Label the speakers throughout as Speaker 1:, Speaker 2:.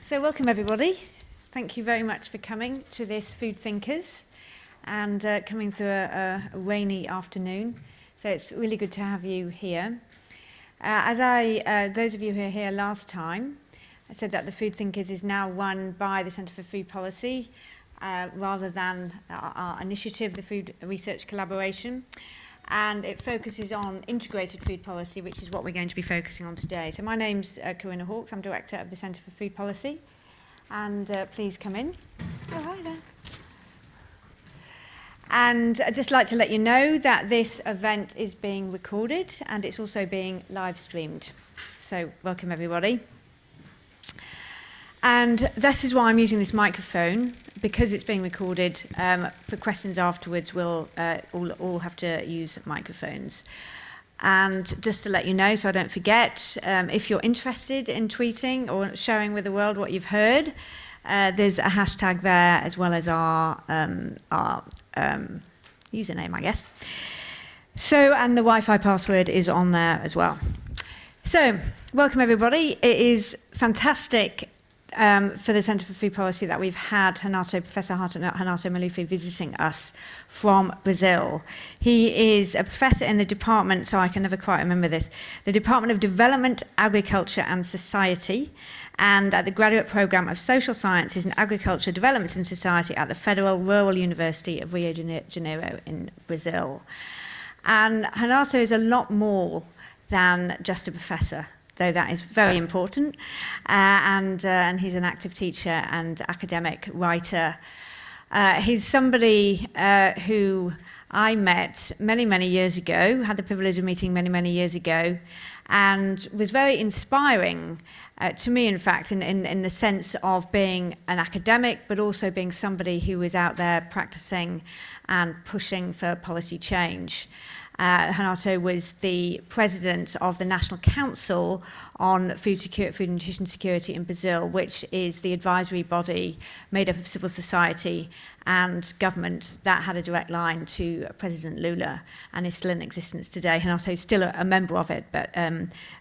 Speaker 1: So welcome everybody. Thank you very much for coming to this Food Thinkers and coming through a rainy afternoon. So it's really good to have you here. Those of you who were here last time, I said that the Food Thinkers is now run by the Centre for Food Policy rather than our initiative, the Food Research Collaboration. And it focuses on integrated food policy, which is what we're going to be focusing on today. So my name's Corinna Hawkes. I'm Director of the Centre for Food Policy. And please come in. Oh, hi there. And I'd just like to let you know that this event is being recorded and it's also being live streamed. So welcome everybody. And this is why I'm using this microphone, because it's being recorded. For questions afterwards, we'll all have to use microphones. And just to let you know, so I don't forget, if you're interested in tweeting or sharing with the world what you've heard, there's a hashtag there as well as our username, I guess. So, and the Wi-Fi password is on there as well. So, welcome everybody. It is fantastic for the Centre for Food Policy that we've had Professor Renato Maluf visiting us from Brazil. He is a professor in the department, so I can never quite remember this, the Department of Development, Agriculture and Society, and at the Graduate Programme of Social Sciences in Agriculture, Development and Society at the Federal Rural University of Rio de Janeiro in Brazil. And Renato is a lot more than just a professor, though that is very important, and he's an active teacher and academic writer. He's somebody who I met many, many years ago, had the privilege of meeting many, many years ago, and was very inspiring to me, in fact, in the sense of being an academic, but also being somebody who was out there practicing and pushing for policy change. Renato was the president of the National Council on Food and Nutrition Security in Brazil, which is the advisory body made up of civil society and government that had a direct line to President Lula and is still in existence today. Renato is still a member of it, but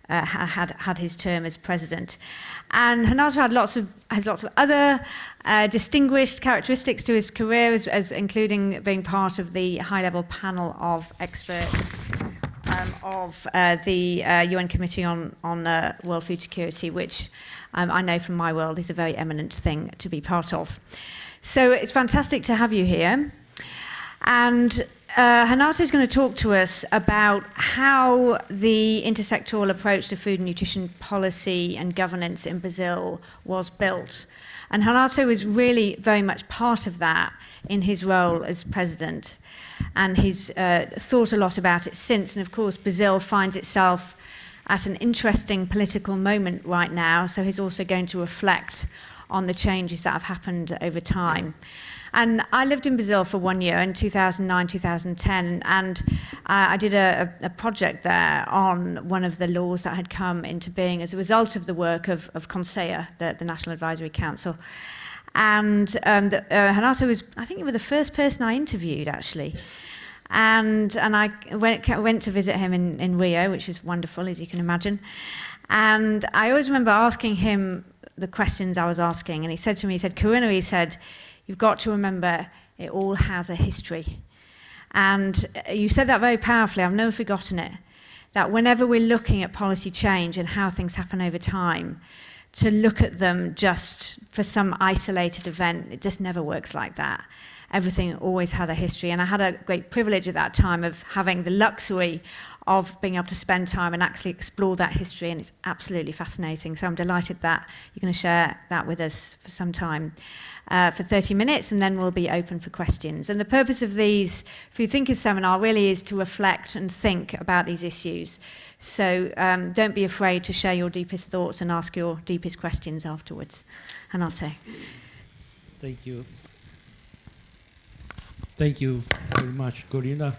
Speaker 1: had his term as president. And Renato had lots of other distinguished characteristics to his career, as including being part of the high-level panel of experts of the UN Committee on World Food Security, which I know from my world is a very eminent thing to be part of. So it's fantastic to have you here. And Renato is going to talk to us about how the intersectoral approach to food and nutrition policy and governance in Brazil was built. And Renato was really very much part of that in his role as president. And he's thought a lot about it since. And of course, Brazil finds itself at an interesting political moment right now. So he's also going to reflect on the changes that have happened over time. And I lived in Brazil for 1 year in 2009, 2010, and I did a project there on one of the laws that had come into being as a result of the work of CONSEA, the National Advisory Council. And Renato was, I think you were the first person I interviewed, actually. And I went to visit him in Rio, which is wonderful, as you can imagine. And I always remember asking him the questions I was asking, and he said to me, Corinna, he said, you've got to remember it all has a history. And you said that very powerfully, I've never forgotten it, that whenever we're looking at policy change and how things happen over time, to look at them just for some isolated event, it just never works like that. Everything always had a history, and I had a great privilege at that time of having the luxury of being able to spend time and actually explore that history, and it's absolutely fascinating. So I'm delighted that you're going to share that with us for some time, for 30 minutes, and then we'll be open for questions. And the purpose of these Food Thinkers seminar really is to reflect and think about these issues. So don't be afraid to share your deepest thoughts and ask your deepest questions afterwards. And I'll say.
Speaker 2: Thank you. Thank you very much, Corinna.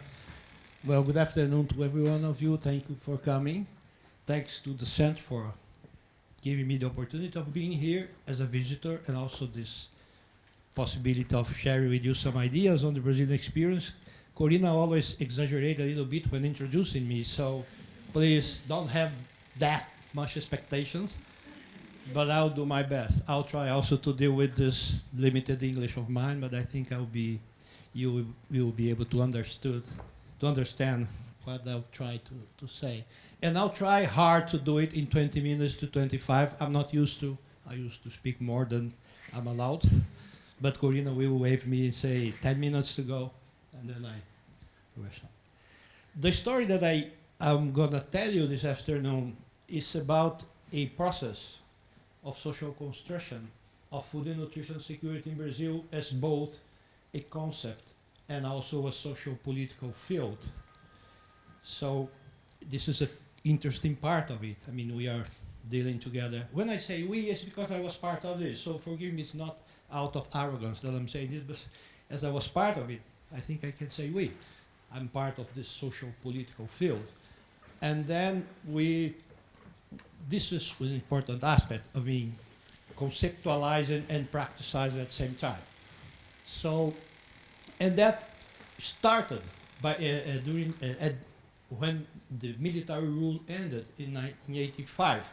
Speaker 2: Well, good afternoon to every one of you. Thank you for coming. Thanks to the Center for giving me the opportunity of being here as a visitor, and also this possibility of sharing with you some ideas on the Brazilian experience. Corinna always exaggerates a little bit when introducing me, so please don't have that much expectations. but I'll do my best. I'll try also to deal with this limited English of mine, but I think you will be able to understand what I'll try to say. And I'll try hard to do it in 20 minutes to 25. I'm not used to. I used to speak more than I'm allowed. But Corina will wave me and say 10 minutes to go, and then I rush on. The story that I'm going to tell you this afternoon is about a process of social construction of food and nutrition security in Brazil as both a concept and also a social-political field. So this is an interesting part of it. I mean, we are dealing together. When I say we, it's because I was part of this. So forgive me, it's not out of arrogance that I'm saying this, but as I was part of it, I think I can say we. I'm part of this social political field. And then this is an important aspect of being conceptualizing and practicizing at the same time. So, and that started by when the military rule ended in 1985.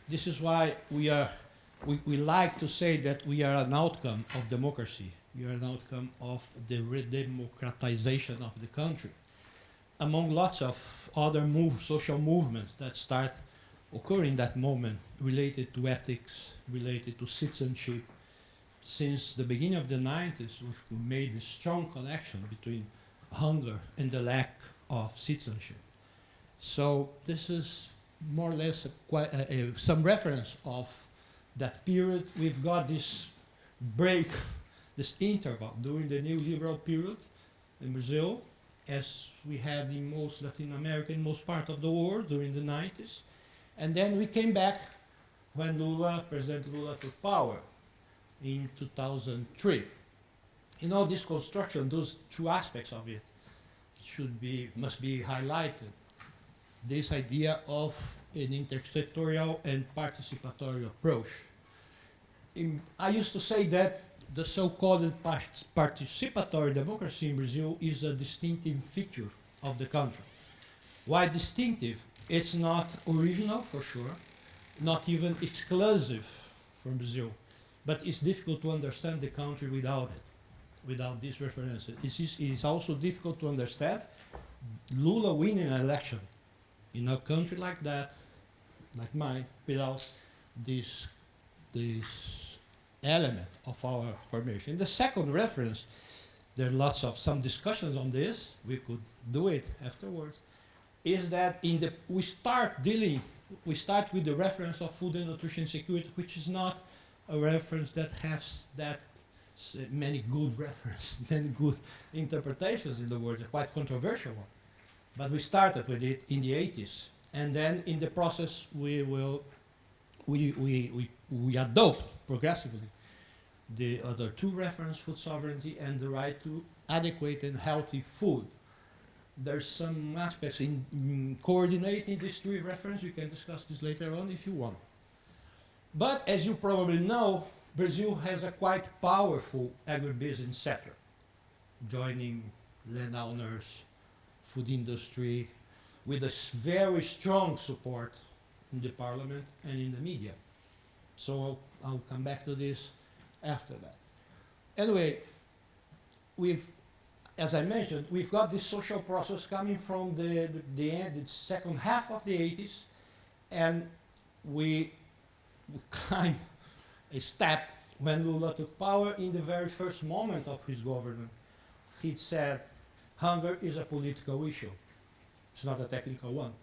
Speaker 2: This is why we like to say that we are an outcome of democracy. We are an outcome of the redemocratization of the country. Among lots of other social movements that start occurring that moment, related to ethics, related to citizenship. Since the beginning of the 90s, we've made a strong connection between hunger and the lack of citizenship. So this is more or less some reference of that period. We've got this break, this interval during the neoliberal period in Brazil, as we had in most Latin America, in most part of the world during the 90s. And then we came back when President Lula took power in 2003. You know, this construction, those two aspects of it must be highlighted. This idea of an intersectoral and participatory approach. I used to say that the so-called participatory democracy in Brazil is a distinctive feature of the country. Why distinctive? It's not original, for sure, not even exclusive from Brazil, but it's difficult to understand the country without it, without these references. It is also difficult to understand Lula winning an election in a country like that, like mine, without this element of our formation. The second reference, there are lots of some discussions on this, we could do it afterwards, is that we start with the reference of food and nutrition security, which is not a reference that has that many good references, many good interpretations in the world, a quite controversial one. But we started with it in the 80s, and then in the process we adopt progressively the other two references, food sovereignty and the right to adequate and healthy food. There's some aspects in coordinating these three references. We can discuss this later on if you want. But as you probably know, Brazil has a quite powerful agribusiness sector, joining landowners, food industry, with a very strong support in the parliament and in the media. So I'll come back to this after that. Anyway, as I mentioned, we've got this social process coming from the second half of the 80s, and we climb a step when Lula took power. In the very first moment of his government, he said, hunger is a political issue. It's not a technical one.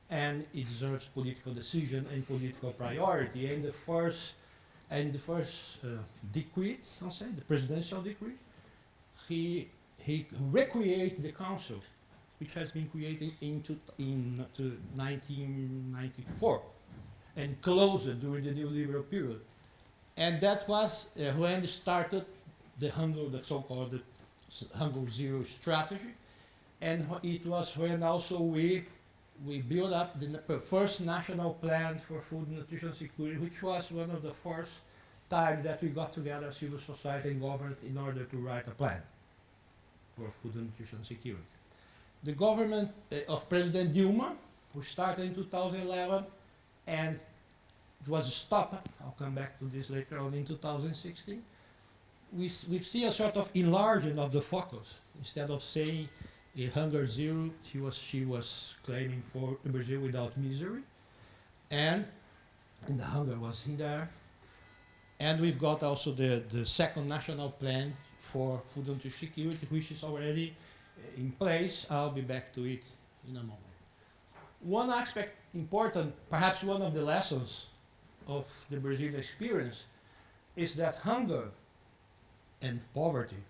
Speaker 2: And it deserves political decision and political priority. And the first decree, I'll say, the presidential decree, he recreated the council, which has been created in 1994 and closed during the neoliberal period. And that was when started the so-called Hunger Zero strategy. And it was when also we built up the first national plan for food and nutrition security, which was one of the first time that we got together civil society and government in order to write a plan for food and nutrition security. The government of President Dilma, who started in 2011, and it was stopped. I'll come back to this later on in 2016. We see a sort of enlarging of the focus. Instead of saying a hunger zero, she was claiming for a Brazil without misery, and the hunger was in there. And we've got also the second national plan for food and nutrition security, which is already in place. I'll be back to it in a moment. One aspect important, perhaps one of the lessons of the Brazilian experience, is that hunger and poverty,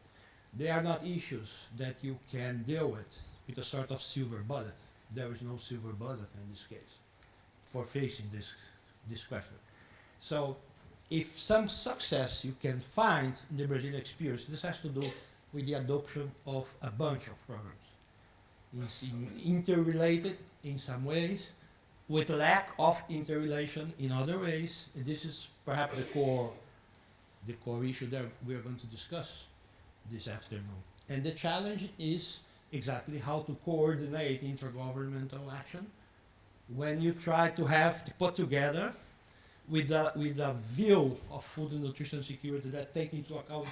Speaker 2: they are not issues that you can deal with a sort of silver bullet. There is no silver bullet in this case for facing this question. So if some success you can find in the Brazilian experience, this has to do with the adoption of a bunch of programs. It's interrelated in some ways, with lack of interrelation in other ways. And this is perhaps the core issue that we are going to discuss this afternoon. And the challenge is exactly how to coordinate intergovernmental action when you try to put together with a view of food and nutrition security that take into account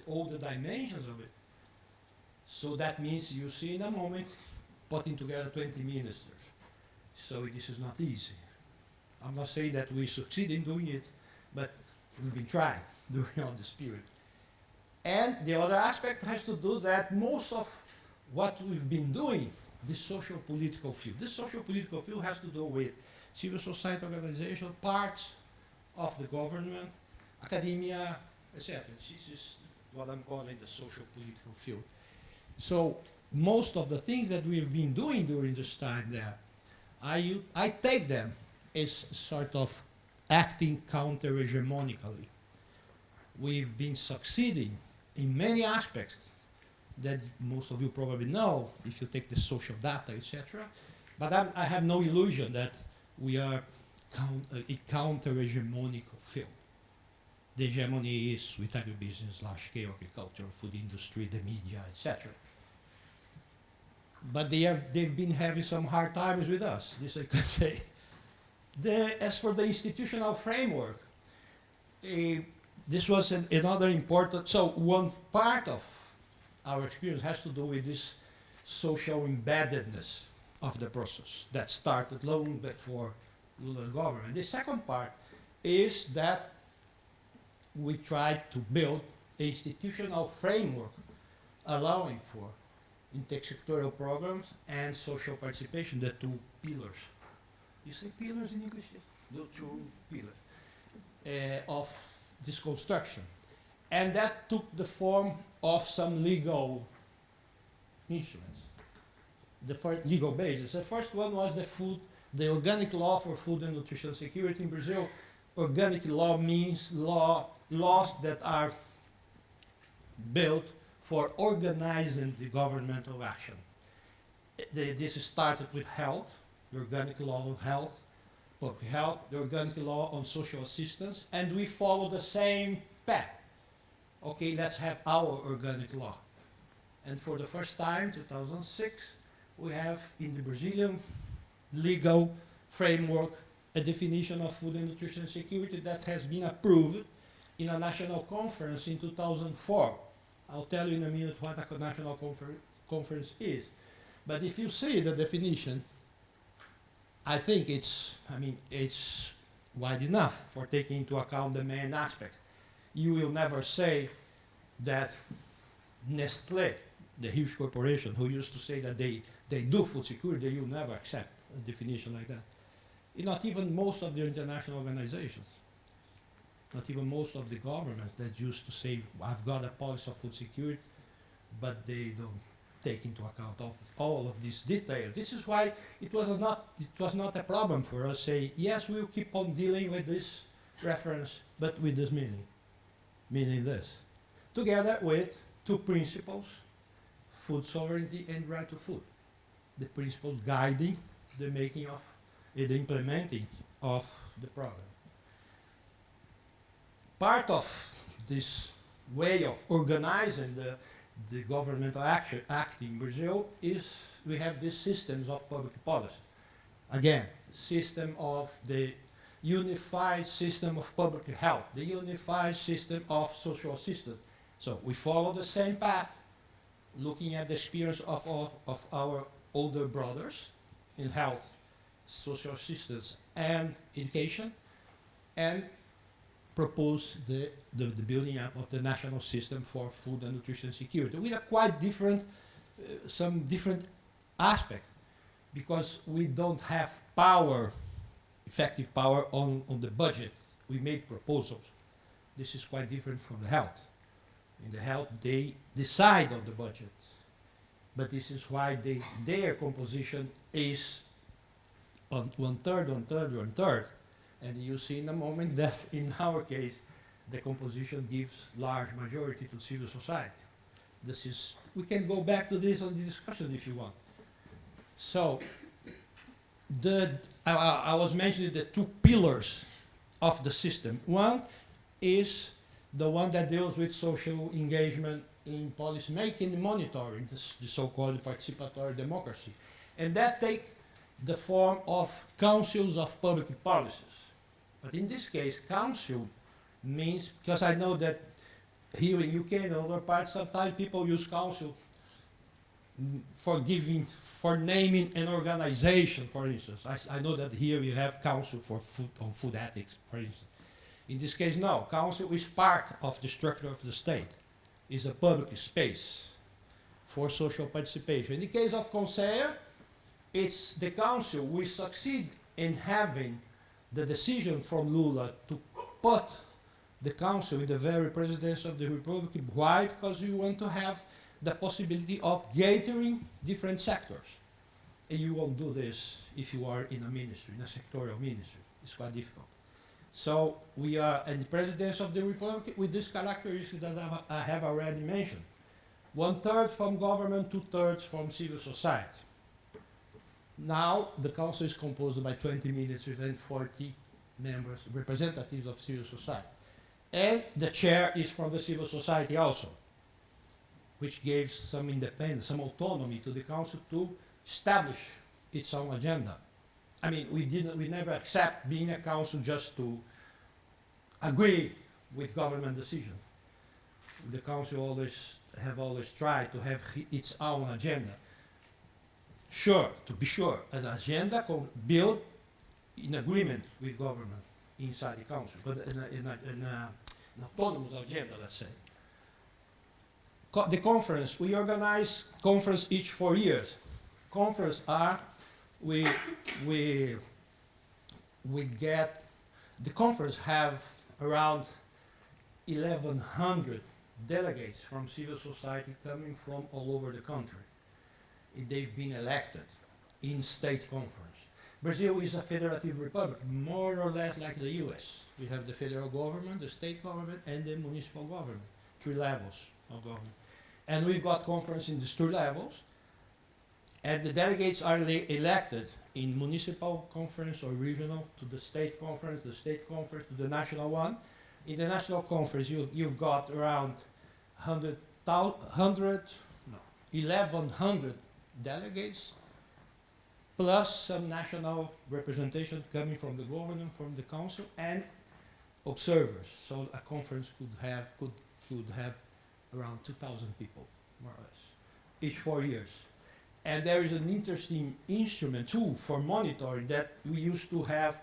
Speaker 2: all the dimensions of it. So that means you see in a moment putting together 20 ministers. So this is not easy. I'm not saying that we succeed in doing it, but we've been trying during all this period. And the other aspect has to do that most of what we've been doing, the social-political field. This social-political field has to do with civil society organization, parts of the government, academia, etc. This is what I'm calling the social-political field. So most of the things that we've been doing during this time there, I take them as sort of acting counter-hegemonically. We've been succeeding in many aspects that most of you probably know, if you take the social data, etc. But I have no illusion that we are a counter-hegemonical field. The hegemony is with agribusiness, large-scale agriculture, food industry, the media, etc. But they've been having some hard times with us, this I can say. As for the institutional framework, this was another important, so one part of our experience has to do with this social embeddedness of the process that started long before Lula's government. The second part is that we tried to build an institutional framework allowing for intersectoral programs and social participation, the two pillars. You say pillars in English? The two pillars of this construction. And that took the form of some legal instruments. The first legal basis. The first one was the organic law for food and nutrition security in Brazil. Organic law means laws that are built for organizing the governmental action. This started with health, the organic law on health, public health, the organic law on social assistance, and we follow the same path. Okay, let's have our organic law. And for the first time, 2006, we have in the Brazilian legal framework a definition of food and nutrition security that has been approved in a national conference in 2004. I'll tell you in a minute what a national conference is. But if you see the definition, I think it's wide enough for taking into account the main aspects. You will never say that Nestlé, the huge corporation who used to say that they do food security, you will never accept a definition like that. Not even most of the international organizations, not even most of the governments that used to say, I've got a policy of food security, but they don't take into account of all of these details. This is why it was not a problem for us to say, yes, we'll keep on dealing with this reference, but with this meaning this. Together with two principles, food sovereignty and right to food. The principles guiding the making of, the implementing of the program. Part of this way of organizing the governmental act in Brazil is we have these systems of public policy. Again, system of the unified system of public health, the unified system of social assistance. So we follow the same path, looking at the experience of our older brothers in health, social assistance, and education, and propose the building up of the national system for food and nutrition security. We have quite different, some different aspects, because we don't have power, effective power on the budget. We made proposals. This is quite different from the health. In the health, they decide on the budget. But this is why their composition is on one-third, one-third, one-third. And you see in a moment that in our case, the composition gives large majority to civil society. This is, we can go back to this on the discussion if you want. So, I was mentioning the two pillars of the system. One is the one that deals with social engagement in policy making and monitoring, the so-called participatory democracy. And that takes the form of councils of public policies. But in this case, council means, because I know that here in UK and other parts, sometimes people use council for naming an organization, for instance. I know that here we have council for food ethics, for instance. In this case, no. Council is part of the structure of the state. It's a public space for social participation. In the case of CONSEA, it's the council. We succeed in having the decision from Lula to put the council in the very presidency of the Republic. Why? Because we want to have the possibility of gathering different sectors. And you won't do this if you are in a ministry, in a sectorial ministry. It's quite difficult. So we are in the presidency of the Republic with this characteristic that I have already mentioned. 1/3 from government, 2/3 from civil society. Now the council is composed by 20 ministers and 40 members, representatives of civil society. And the chair is from the civil society also, which gives some independence, some autonomy to the council to establish its own agenda. I mean, we never accept being a council just to agree with government decisions. The council always tried to have its own agenda. Sure, to be sure, an agenda built in agreement with government inside the council, but an autonomous agenda, let's say. The conference, we organize conference each 4 years. Conference are, we get, the conference have around 1,100 delegates from civil society coming from all over the country. They've been elected in state conference. Brazil is a federative republic, more or less like the US. We have the federal government, the state government, and the municipal government, 3 levels of government. And we've got conference in these 2 levels, and the delegates are elected in municipal conference or regional to the state conference to the national one. In the national conference, you've got around 1,100 delegates, plus some national representation coming from the government, from the council, and observers. So a conference could have around 2,000 people, more or less, each 4 years. And there is an interesting instrument too for monitoring that we used to have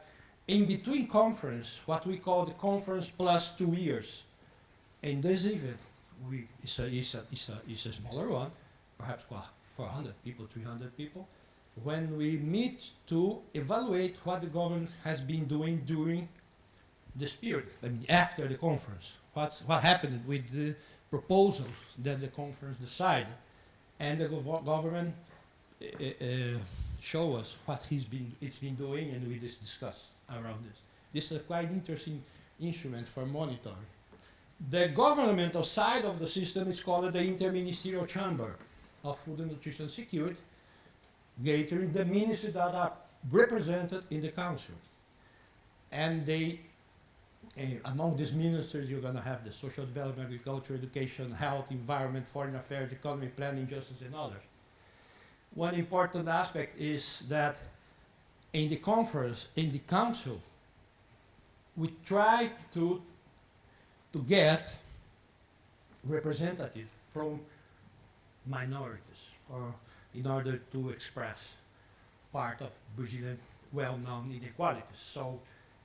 Speaker 2: in between conference, what we call the conference plus 2 years. In this event, it's a smaller one, perhaps 400 people, 300 people, when we meet to evaluate what the government has been doing during this period, I mean, after the conference. What happened with the proposals that the conference decided, and the government show us what it's been doing, and we just discuss around this. This is a quite interesting instrument for monitoring. The governmental side of the system is called the Inter-Ministerial Chamber of Food and Nutrition Security, gathering the ministries that are represented in the council. And they, among these ministers, you're going to have the social development, agriculture, education, health, environment, foreign affairs, economy, planning, justice, and others. One important aspect is that in the conference, in the council, we try to get representatives from minorities, or in order to express part of Brazilian well-known inequalities. So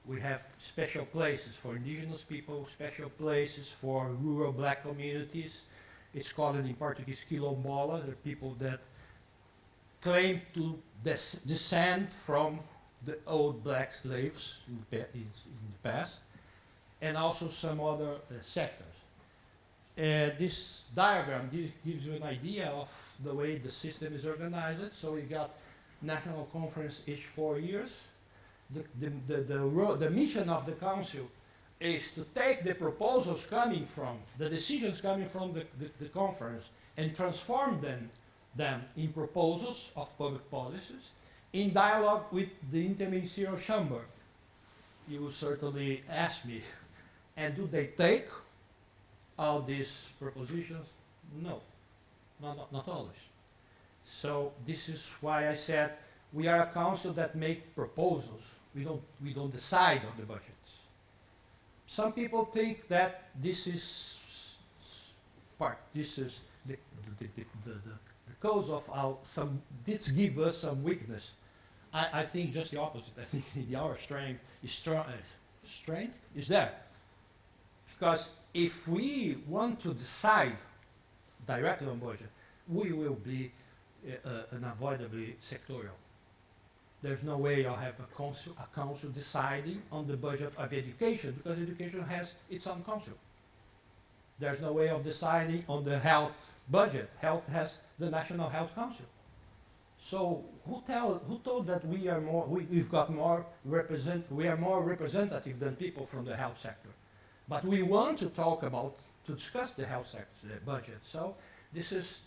Speaker 2: we have special places for indigenous people, special places for rural black communities. It's called in Portuguese quilombola. They're people that claim to descend from the old black slaves in the past, and also some other sectors. This diagram gives you an idea of the way the system is organized. So we got national conference each 4 years. The mission of the council is to take the proposals coming from, the decisions coming from the conference, and transform them in proposals of public policies in dialogue with the Inter-Ministerial Chamber. You will certainly ask me, and do they take all these propositions? No, not always. So this is why I said we are a council that make proposals. We don't decide on the budgets. Some people think that this is the cause of our this give us some weakness. I think just the opposite. I think our strength is there. Because if we want to decide directly on budget, we will be unavoidably sectorial. There's no way I'll have a council deciding on the budget of education, because education has its own council. There's no way of deciding on the health budget. Health has the National Health Council. So who told that we are more representative than people from the health sector? But we want to discuss the health sector budget. So this is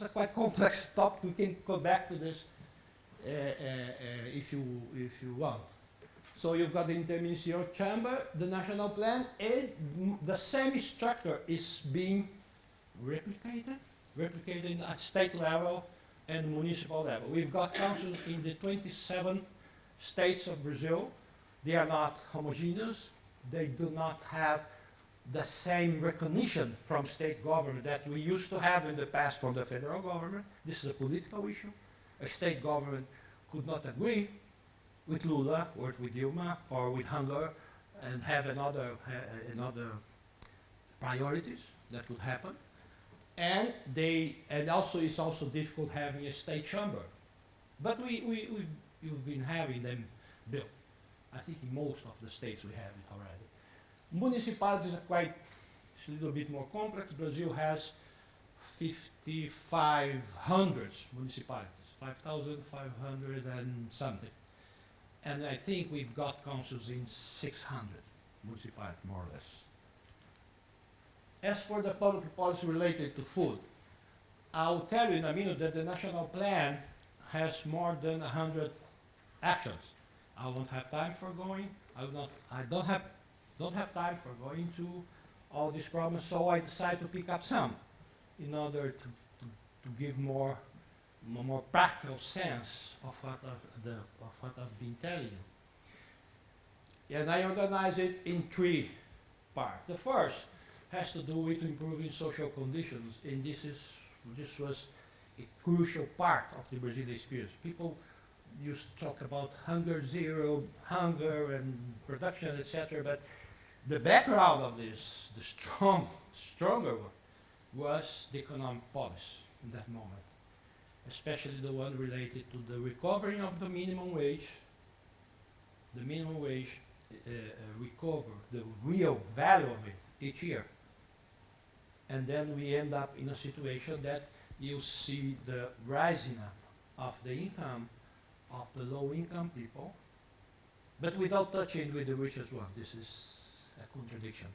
Speaker 2: a quite complex topic. We can go back to this if you want. So you've got the Inter-Ministerial Chamber, the national plan, and the same structure is being replicated at state level and municipal level. We've got councils in the 27 states of Brazil. They are not homogeneous. They do not have the same recognition from state government that we used to have in the past from the federal government. This is a political issue. A state government could not agree with Lula or with Dilma or with Hunger and have another priorities that could happen. And also it's also difficult having a state chamber. But you've been having them built. I think in most of the states we have it already. Municipalities are it's a little bit more complex. Brazil has 5,500 municipalities, 5,500 and something. And I think we've got councils in 600 municipalities, more or less. As for the public policy related to food, I'll tell you in a minute that the national plan has more than 100 actions. I won't have time for going. I don't have time for going to all these problems, so I decided to pick up some in order to give more practical sense of what I've been telling you. And I organize it in 3 parts. The first has to do with improving social conditions, and this was a crucial part of the Brazilian experience. People used to talk about hunger and production, etc., but the background of this, the stronger one, was the economic policy in that moment, especially the one related to the recovery of the minimum wage. The minimum wage recover the real value of it each year. And then we end up in a situation that you see the rising up of the income of the low-income people, but without touching with the richest one. This is a contradiction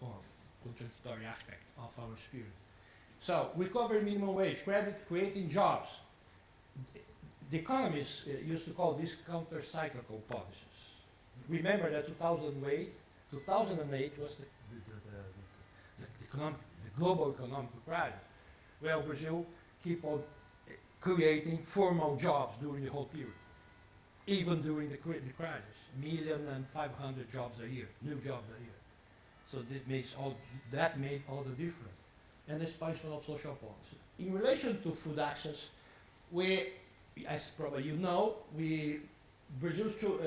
Speaker 2: or contradictory aspect of our spirit. So, recovery minimum wage, creating jobs. The economists used to call these counter-cyclical policies. Remember that 2008 was the global economic crisis. Well, Brazil keep on creating formal jobs during the whole period. even during the crisis. 1,500,000 jobs a year, new jobs a year. So that made all the difference. And especially of social policy. In relation to food access, we, as probably you know, Brazil to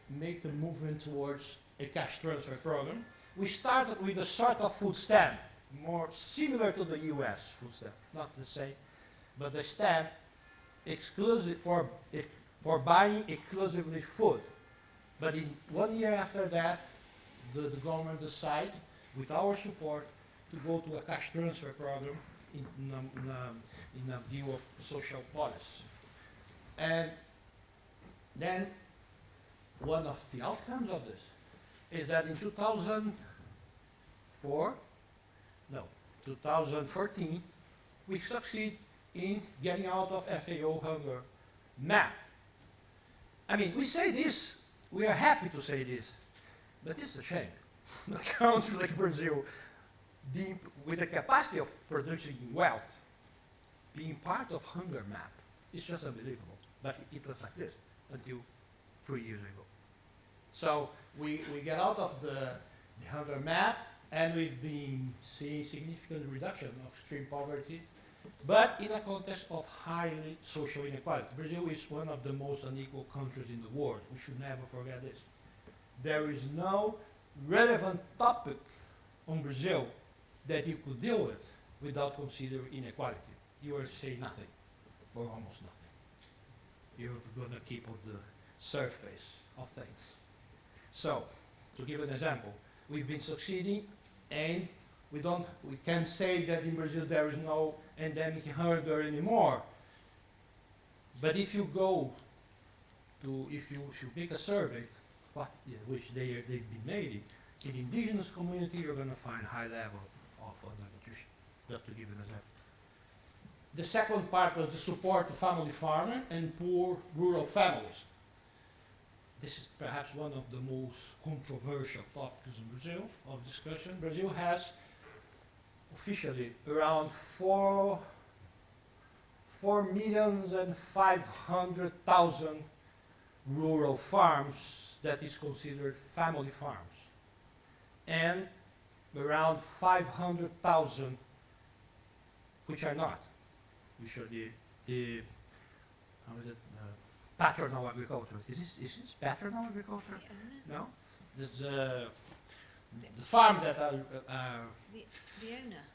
Speaker 2: make a movement towards a cash transfer program. We started with a sort of food stamp, more similar to the US food stamp, not the same, but the stamp exclusive for buying exclusively food. But in 1 year after that, the government decided, with our support, to go to a cash transfer program in a view of social policy. And then one of the outcomes of this is that in 2014, we succeed in getting out of FAO hunger map. I mean, we say this, we are happy to say this, but it's a shame. A country like Brazil, with the capacity of producing wealth, being part of hunger map, is just unbelievable. But it was like this until 3 years ago. So we get out of the hunger map, and we've been seeing significant reduction of extreme poverty, but in a context of highly social inequality. Brazil is one of the most unequal countries in the world. We should never forget this. There is no relevant topic on Brazil that you could deal with without considering inequality. You will say nothing, or almost nothing. You're going to keep on the surface of things. So, to give an example, we've been succeeding, and we can't say that in Brazil there is no endemic hunger anymore. But if you make a survey, which they've been made, in the indigenous community, you're going to find high level of undernutrition, just to give an example. The second part was the support to family farming and poor rural families. This is perhaps one of the most controversial topics in Brazil of discussion. Brazil has officially around 4,500,000 rural farms that is considered family farms, and around 500,000 which are not, which are the how is it, patronal agriculture. Is this patronal agriculture? No? The farm that are
Speaker 1: The owner.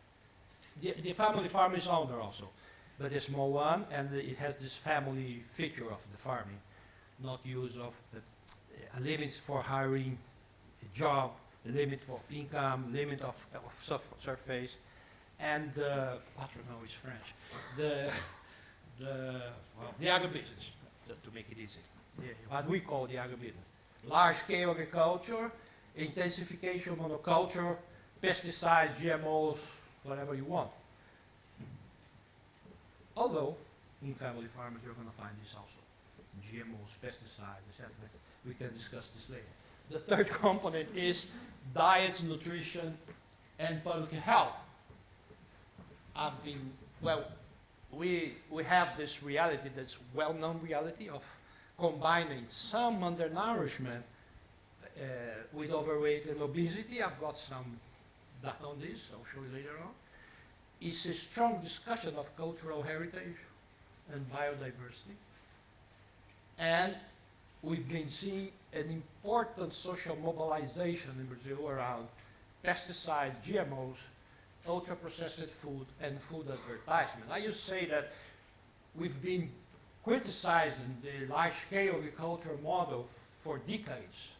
Speaker 2: the family farm is owner also, but a small one, and it has this family feature of the farming, not use of a limit for hiring a job, a limit of income, limit of surface, and patronal is French. The agribusiness, to make it easy, what we call the agribusiness. Large-scale agriculture, intensification, monoculture, pesticides, GMOs, whatever you want. Although, in family farmers, you're going to find this also. GMOs, pesticides, etc. We can discuss this later. The third component is diet, nutrition, and public health. We have this reality, that's well-known reality of combining some undernourishment with overweight and obesity. I've got some data on this, I'll show you later on. It's a strong discussion of cultural heritage and biodiversity. And we've been seeing an important social mobilization in Brazil around pesticides, GMOs, ultra-processed food, and food advertisement. I used to say that we've been criticizing the large-scale agriculture model for decades,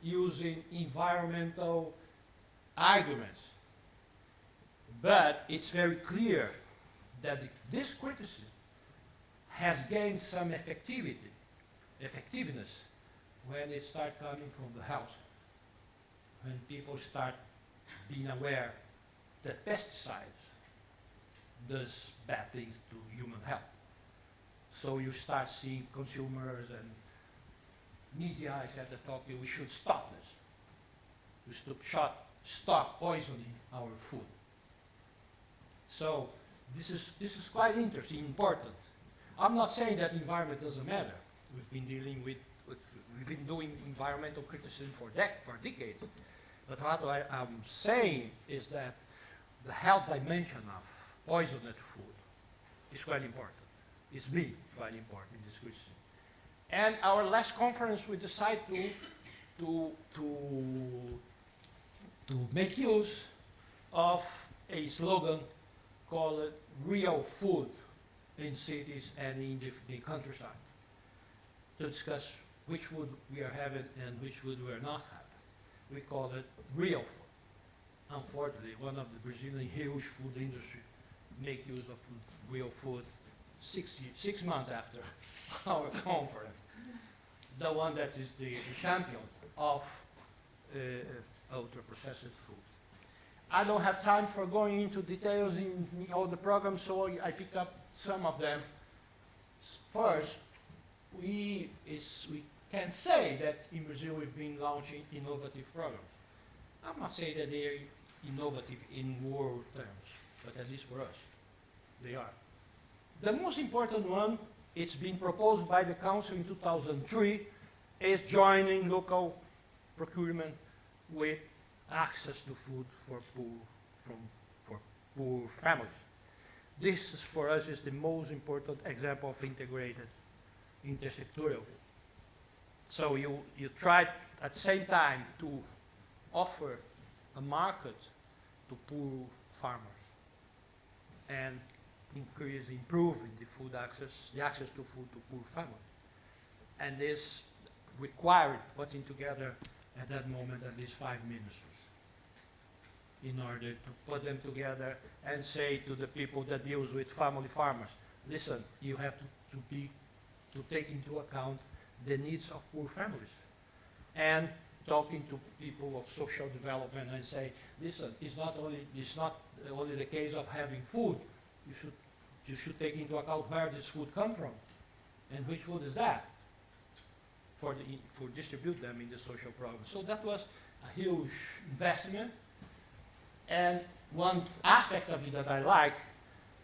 Speaker 2: using environmental arguments. But it's very clear that this criticism has gained some effectiveness when it starts coming from the house, when people start being aware that pesticides does bad things to human health. So you start seeing consumers and media at the top, we should stop this. We should stop poisoning our food. So this is quite interesting, important. I'm not saying that environment doesn't matter. We've been dealing with
Speaker 3: we've been doing environmental criticism for decades. But what I'm saying is that the health dimension of poisoned food is quite important. It's big, quite important in this question. And our last conference, we decided to make use of a slogan called real food in cities and in the countryside, to discuss which food we are having and which food we are not having. We call it real food. Unfortunately, one of the Brazilian huge food industry make use of real food 6 months after our conference. The one that is the champion of ultra-processed food. I don't have time for going into details in all the programs, so I pick up some of them. First, we can say that in Brazil we've been launching innovative programs. I'm not saying that they are innovative in world terms, but at least for us, they are. The most important one, it's been proposed by the Council in 2003, is joining local procurement with access to food for poor families. This is, for us, is the most important example of integrated intersectoral. So you try at the same time to offer a market to poor farmers and improving the food access, the access to food to poor families. And this required putting together at that moment at least 5 ministers in order to put them together and say to the people that deals with family farmers, listen, you have to take into account the needs of poor families. And talking to people of social development and say, listen, it's not only the case of having food, you should take into account where this food comes from and which food is that for distribute them in the social program. So that was a huge investment. And one aspect of it that I like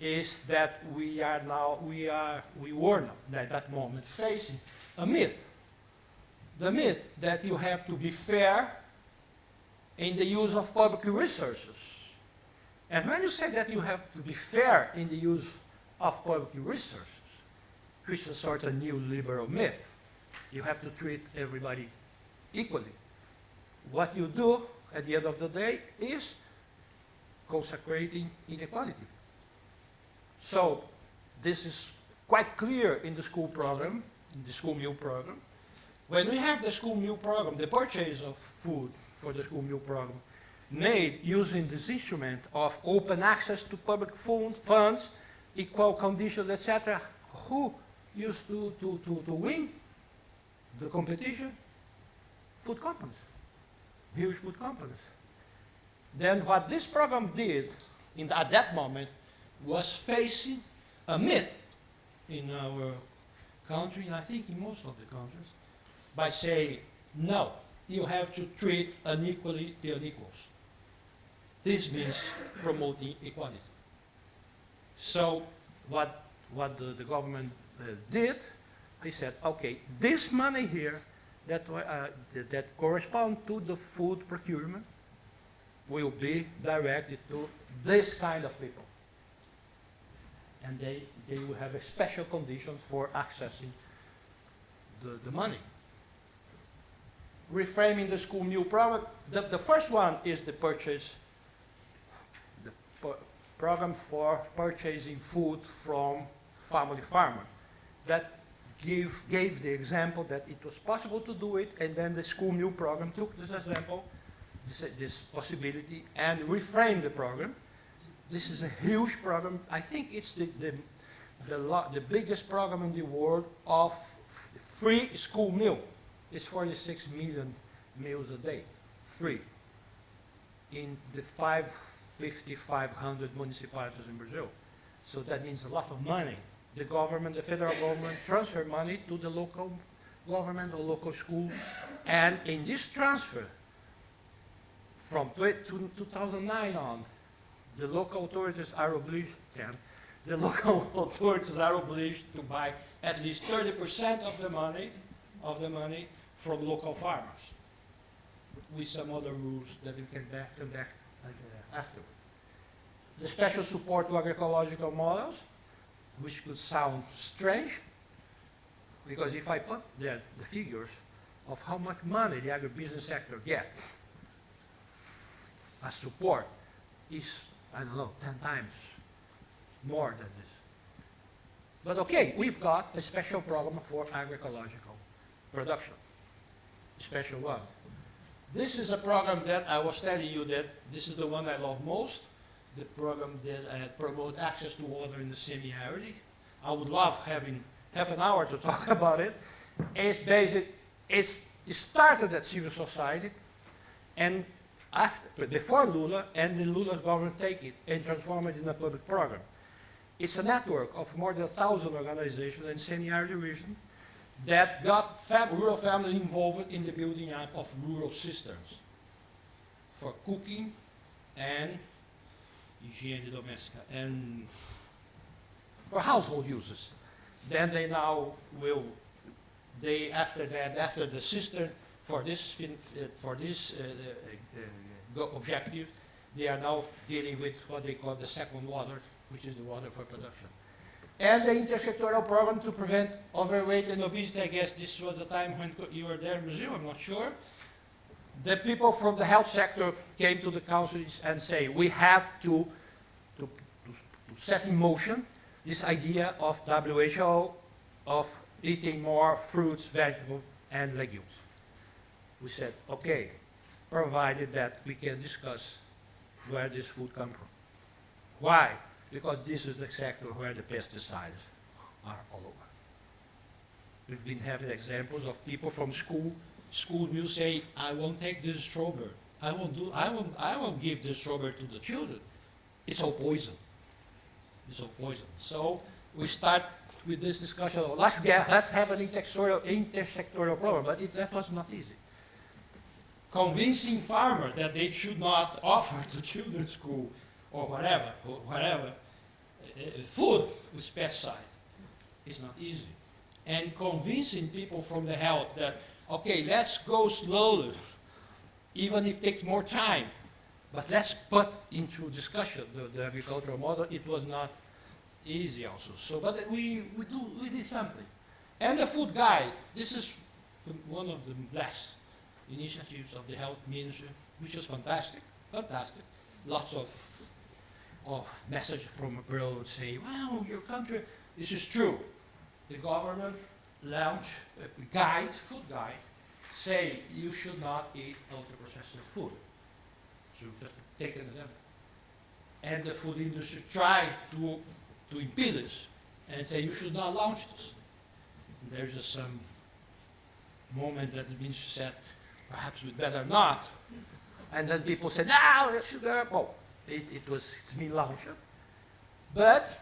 Speaker 3: is that we were now at that moment facing a myth. The myth that you have to be fair in the use of public resources. And when you say that you have to be fair in the use of public resources, which is a sort of new liberal myth, you have to treat everybody equally. What you do at the end of the day is consecrating inequality. So this is quite clear in the school program, in the school meal program. When we have the school meal program, the purchase of food for the school meal program made using this instrument of open access to public funds, equal conditions, etc., who used to win the competition? Food companies, huge food companies. Then what this program did at that moment was facing a myth in our country, and I think in most of the countries, by saying, no, you have to treat unequally the unequals. This means promoting equality. So what the government did, they said, okay, this money here that corresponds to the food procurement will be directed to this kind of people. And they will have a special condition for accessing the money. Reframing the school meal program, the first one is the program for purchasing food from family farmers. That gave the example that it was possible to do it, and then the school meal program took this example, this possibility, and reframed the program. This is a huge program. I think it's the biggest program in the world of free school meal. It's 46 million meals a day, free, in the 500 municipalities in Brazil. So that means a lot of money. The government, the federal government, transfer money to the local government or local school. And in this transfer, from 2009 on, the local authorities are obliged, to buy at least 30% of the money from local farmers, with some other rules that we can come back after. The special support to agroecological models, which could sound strange, because if I put there the figures of how much money the agribusiness sector gets as support is, I don't know, 10 times more than this. But okay, we've got a special program for agroecological production, a special one. This is a program that I was telling you that this is the one I love most, the program that promotes access to water in the semi-arid. I would love having half an hour to talk about it. It's basic, it started at civil society, and before Lula, and then Lula's government take it and transform it in a public program. It's a network of more than 1,000 organizations in semi-arid region that got rural families involved in the building up of rural systems for cooking and hygiene domestica and for household uses. Then they now will, after the cistern for this objective, they are now dealing with what they call the second water, which is the water for production. And the intersectoral program to prevent overweight and obesity. I guess this was the time when you were there in Brazil, I'm not sure. The people from the health sector came to the councils and say, we have to set in motion this idea of WHO of eating more fruits, vegetables, and legumes. We said, okay, provided that we can discuss where this food comes from. Why? Because this is the sector where the pesticides are all over. We've been having examples of people from school meals say, I won't take this strawberry. I won't give this strawberry to the children. It's all poison. It's all poison. So we start with this discussion of let's have an intersectoral program, but that was not easy. Convincing farmers that they should not offer to children's school or whatever, food with pesticide is not easy. And convincing people from the health that, okay, let's go slowly, even if it takes more time, but let's put into discussion the agricultural model. It was not easy also. So, but we did something. And the food guide, this is one of the last initiatives of the health ministry, which is fantastic, fantastic. Lots of messages from abroad saying, wow, your country, this is true. The government launched a guide, food guide, say you should not eat ultra-processed food. So just take an example. And the food industry tried to impede this and say you should not launch this. And there's just some moment that the ministry said, perhaps we better not. And then people said, no, it should go. It's been launched. But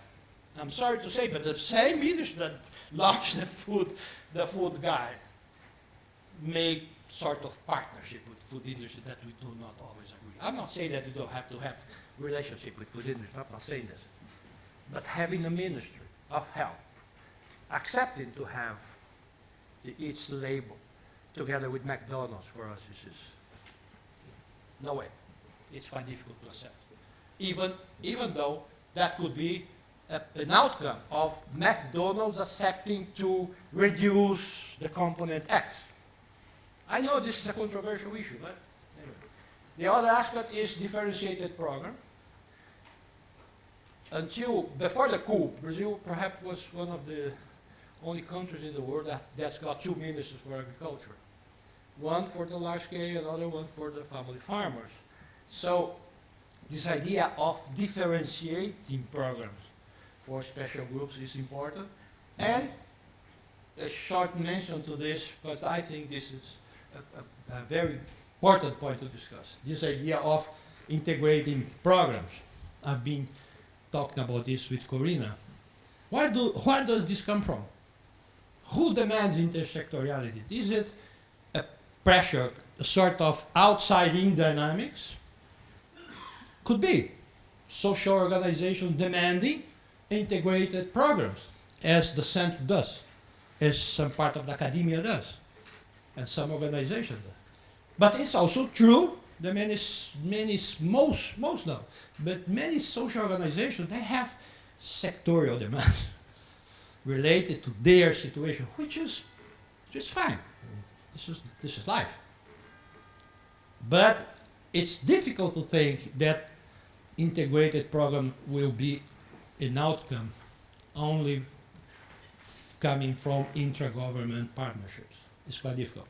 Speaker 3: I'm sorry to say, but the same ministry that launched the food guide make sort of partnership with food industry that we do not always agree. I'm not saying that you don't have to have relationship with food industry, I'm not saying this. But having a ministry of health, accepting to have the EATS label together with McDonald's for us is just no way. It's quite difficult to accept. Even though that could be an outcome of McDonald's accepting to reduce the component X. I know this is a controversial issue, but anyway. The other aspect is differentiated program. Before the coup, Brazil perhaps was one of the only countries in the world that's got two ministers for agriculture. One for the large scale, another one for the family farmers. So this idea of differentiating programs for special groups is important. And a short mention to this, but I think this is a very important point to discuss. This idea of integrating programs. I've been talking about this with Corina. Where does this come from? Who demands intersectoriality? Is it a pressure, a sort of outside-in dynamics? Could be. Social organizations demanding integrated programs, as the center does, as some part of the academia does.
Speaker 2: and some organizations. But it's also true that most not, but many social organizations, they have sectorial demands related to their situation, which is just fine. This is life. But it's difficult to think that integrated program will be an outcome only coming from intra-government partnerships. It's quite difficult.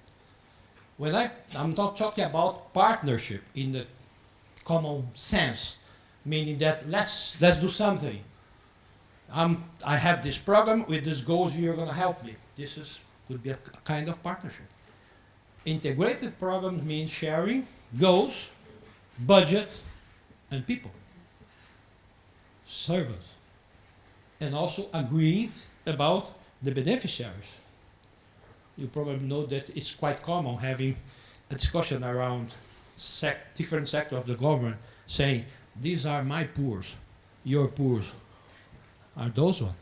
Speaker 2: When I'm not talking about partnership in the common sense, meaning that let's do something. I have this program with these goals, you're going to help me. Could be a kind of partnership. Integrated programs mean sharing goals, budget, and people, servants, and also agreeing about the beneficiaries. You probably know that it's quite common having a discussion around different sectors of the government saying, these are my poors, your poors are those ones.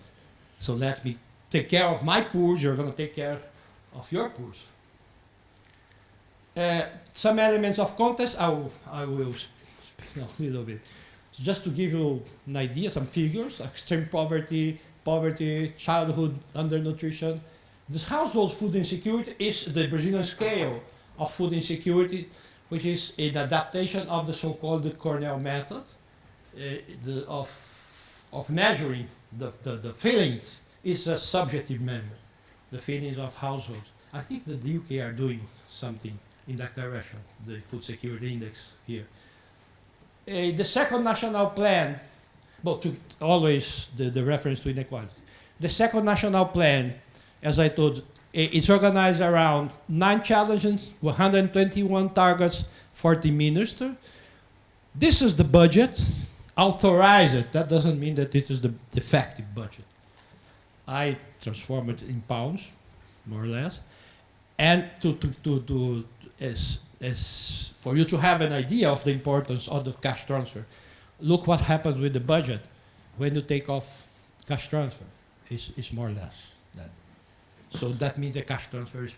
Speaker 2: So let me take care of my poors, you're going to take care of your poors. Some elements of context, I will speak a little bit. Just to give you an idea, some figures, extreme poverty, childhood undernutrition. This household food insecurity is the Brazilian scale of food insecurity, which is an adaptation of the so-called Cornell method of measuring the feelings. Is a subjective measure, the feelings of households. I think that the UK are doing something in that direction, the food security index here. The second national plan, but to always the reference to inequality. The second national plan, as I told, it's organized around 9 challenges, 121 targets, 40 ministers. This is the budget, authorized. That doesn't mean that it is the effective budget. I transform it in pounds, more or less, and as for you to have an idea of the importance of the cash transfer, look what happens with the budget when you take off cash transfer. It's more or less that. So that means the cash transfer is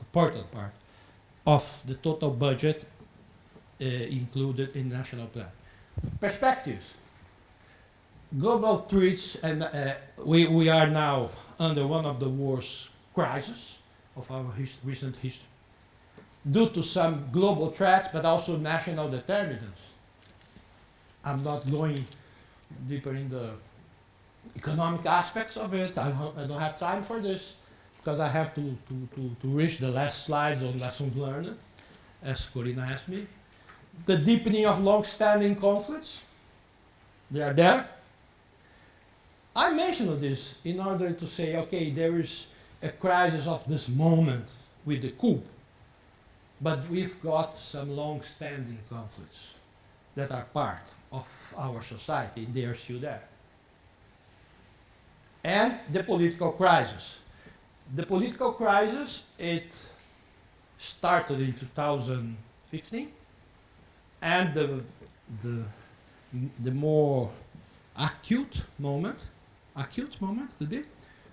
Speaker 2: important part of the total budget included in the national plan. Perspectives. Global threats, and we are now under one of the worst crises of our recent history, due to some global threats, but also national determinants. I'm not going deeper in the economic aspects of it. I don't have time for this, because I have to reach the last slides on lessons learned, as Corina asked me. The deepening of long-standing conflicts, they are there. I mentioned this in order to say, okay, there is a crisis of this moment with the coup, but we've got some long-standing conflicts that are part of our society, and they are still there. And the political crisis. The political crisis, it started in 2015, and the more acute moment could be,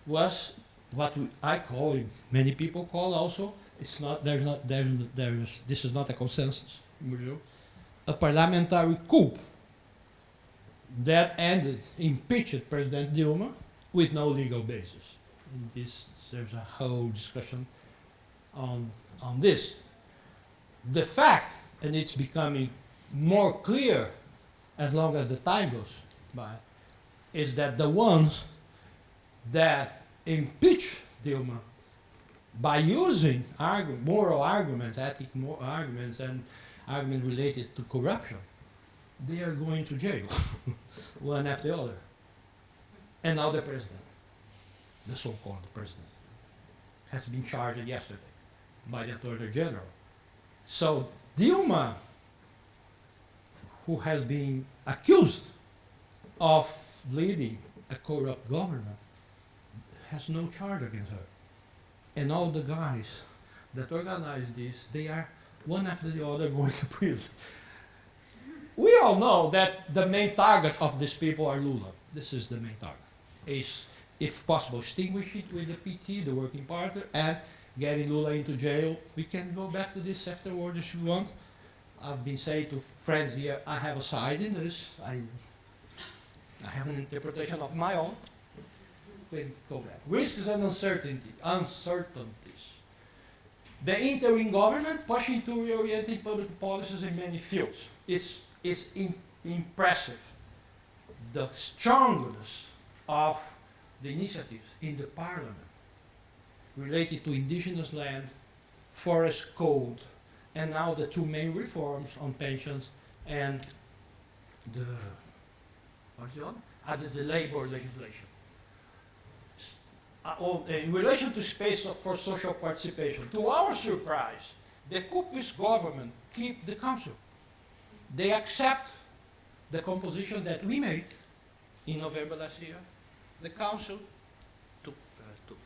Speaker 2: was what I call, many people call also, it's not, this is not a consensus, a parliamentary coup that ended, impeached President Dilma with no legal basis. There's a whole discussion on this. The fact, and it's becoming more clear as long as the time goes by, is that the ones that impeach Dilma by using moral arguments, ethical arguments, and arguments related to corruption, they are going to jail, one after the other. And now the president, the so-called president, has been charged yesterday by the Attorney General. So Dilma, who has been accused of leading a corrupt government, has no charge against her. And all the guys that organized this, they are one after the other going to prison. We all know that the main target of these people are Lula. This is the main target. Is, if possible, extinguish it with the PT, the Working Party, and getting Lula into jail. We can go back to this afterwards if you want. I've been saying to friends here, I have a side in this. I have an interpretation of my own. We go back. Risks and uncertainties. The interim government pushing to reorienting public policies in many fields. It's impressive. The strongness of the initiatives in the parliament related to indigenous land, forest code, and now the two main reforms on pensions and the, what's the other? The labor legislation. In relation to space for social participation, to our surprise, the Coopist government keep the council. They accept the composition that we made in November last year. The council took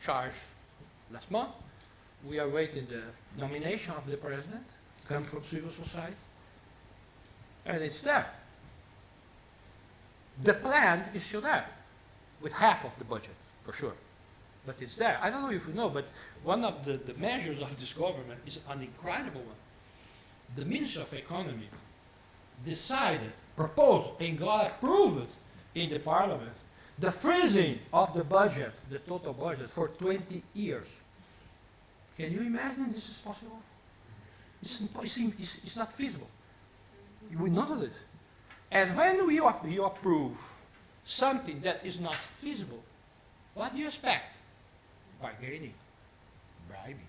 Speaker 2: charge last month. We are waiting the nomination of the president, come from civil society, and it's there. The plan is still there, with half of the budget, for sure. But it's there. I don't know if you know, but one of the measures of this government is an incredible one. The Minister of Economy decided, proposed, and got approved in the parliament the freezing of the budget, the total budget, for 20 years. Can you imagine this is possible? It's not feasible. We know this. And when you approve something that is not feasible, what do you expect? Bargaining, bribing.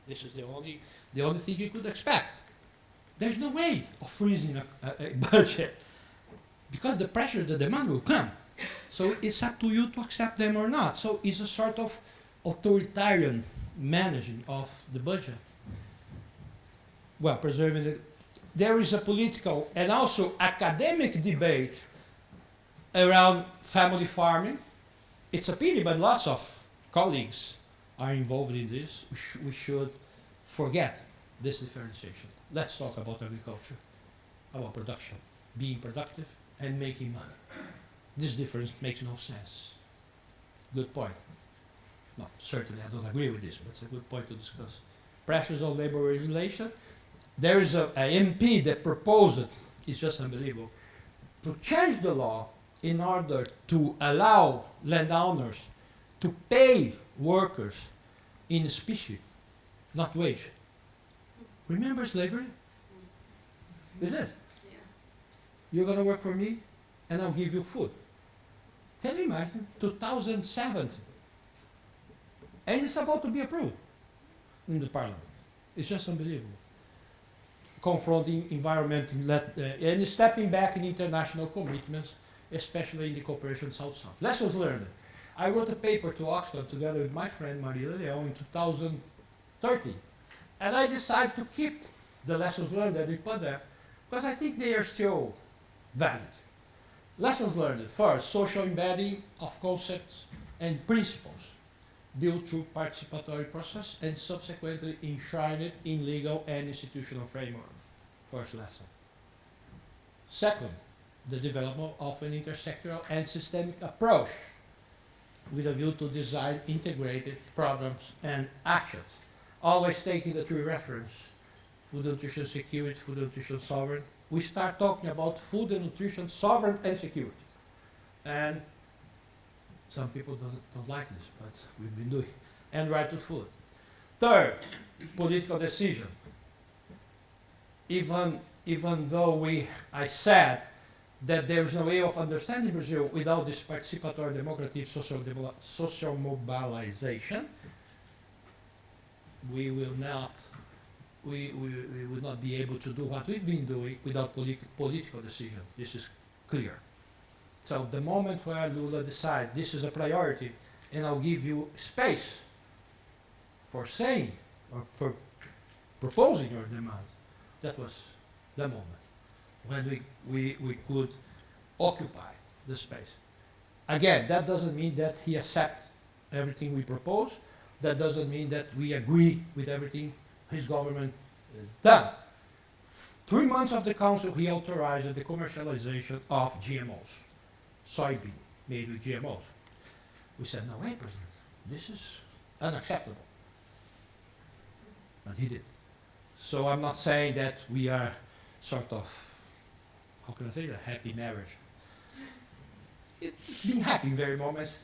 Speaker 2: This is the only thing you could expect. There's no way of freezing a budget because the pressure, the demand will come. So it's up to you to accept them or not. So it's a sort of authoritarian managing of the budget. Well, preserving it. There is a political and also academic debate around family farming. It's a pity, but lots of colleagues are involved in this. We should forget this differentiation. Let's talk about agriculture, about production, being productive and making money. This difference makes no sense. Good point. No, certainly I don't agree with this, but it's a good point to discuss. Pressures on labor legislation. There is a MP that proposed, it's just unbelievable, to change the law in order to allow landowners to pay workers in specie, not wage. Remember slavery? Is it? Yeah. You're going to work for me, and I'll give you food. Can you imagine? 2007. And it's about to be approved in the parliament. It's just unbelievable. Confronting environmental and stepping back in international commitments, especially in the cooperation South-South. Lessons learned. I wrote a paper to Oxford together with my friend Maria Leão in 2013. And I decided to keep the lessons learned that we put there because I think they are still valid. Lessons learned. First, social embedding of concepts and principles built through participatory process and subsequently enshrined in legal and institutional framework. First lesson. Second, the development of an intersectoral and systemic approach with a view to design integrated programs and actions. Always taking the three reference, food and nutrition security, food and nutrition sovereign. We start talking about food and nutrition sovereign and security. And some people don't like this, but we've been doing. And right to food. Third, political decision. Even though I said that there is no way of understanding Brazil without this participatory democratic social mobilization, we will not be able to do what we've been doing without political decision. This is clear. So the moment where Lula decides this is a priority and I'll give you space for saying or for proposing your demand, that was the moment when we could occupy the space. Again, that doesn't mean that he accepts everything we propose. That doesn't mean that we agree with everything his government done. 3 months of the council, he authorized the commercialization of GMOs, soybean made with GMOs. We said, no, wait, President, this is unacceptable. but he did. So I'm not saying that we are sort of, how can I say, a happy marriage. It's been happy in very moments,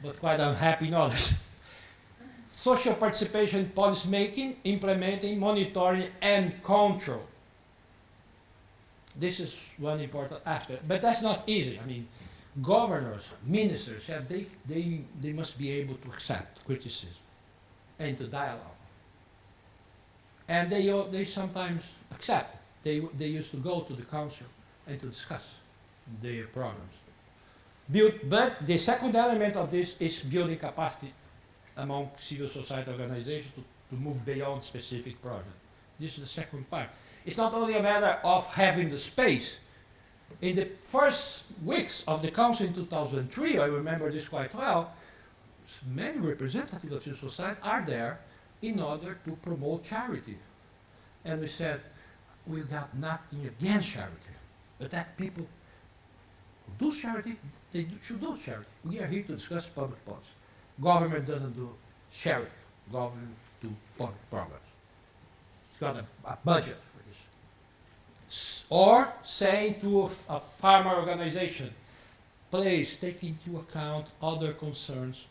Speaker 2: but quite unhappy in others. Social participation, policy making, implementing, monitoring, and control. This is one important aspect, but that's not easy. I mean, governors, ministers, they must be able to accept criticism and to dialogue. And they sometimes accept. They used to go to the council and to discuss their programs. But the second element of this is building capacity among civil society organizations to move beyond specific projects. This is the second part. It's not only a matter of having the space. In the first weeks of the council in 2003, I remember this quite well, many representatives of civil society are there in order to promote charity. And we said, we got nothing against charity, but that people who do charity, should do charity. We are here to discuss public policy. Government doesn't do charity. Government do public programs. It's got a budget for this. Or saying to a farmer organization, please take into account other concerns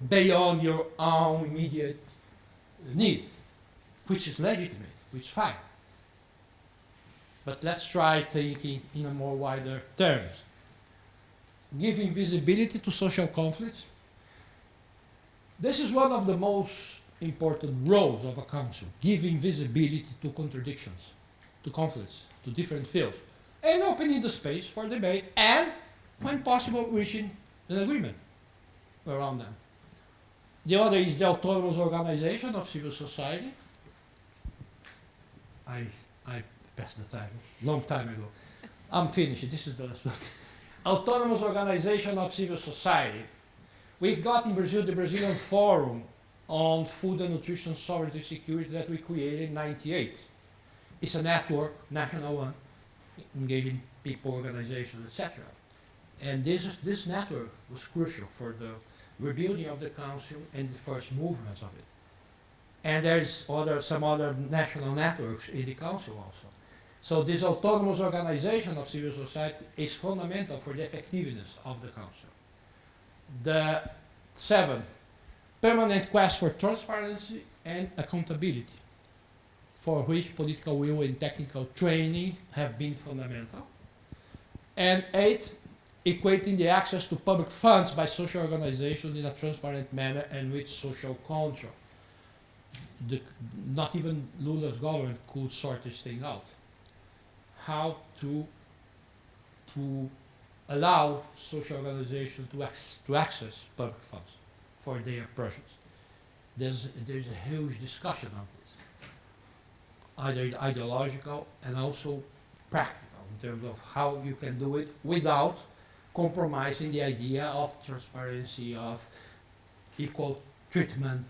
Speaker 2: beyond your own immediate need, which is legitimate, which is fine. But let's try thinking in a more wider terms. Giving visibility to social conflicts. This is one of the most important roles of a council, giving visibility to contradictions, to conflicts, to different fields, and opening the space for debate and, when possible, reaching an agreement around them. The other is the autonomous organization of civil society. I passed the time, long time ago. I'm finished, this is the last one. Autonomous organization of civil society. We got in Brazil the Brazilian Forum on Food and Nutrition Sovereignty Security that we created in '98. It's a network, national one, engaging people, organizations, etc. And this network was crucial for the rebuilding of the council and the first movements of it. And there's some other national networks in the council also. So this autonomous organization of civil society is fundamental for the effectiveness of the council. The 7, permanent quest for transparency and accountability, for which political will and technical training have been fundamental. And 8, equating the access to public funds by social organizations in a transparent manner and with social control. Not even Lula's government could sort this thing out. How to allow social organizations to access public funds for their projects. There's a huge discussion on this, either ideological and also practical in terms of how you can do it without compromising the idea of transparency, of equal treatment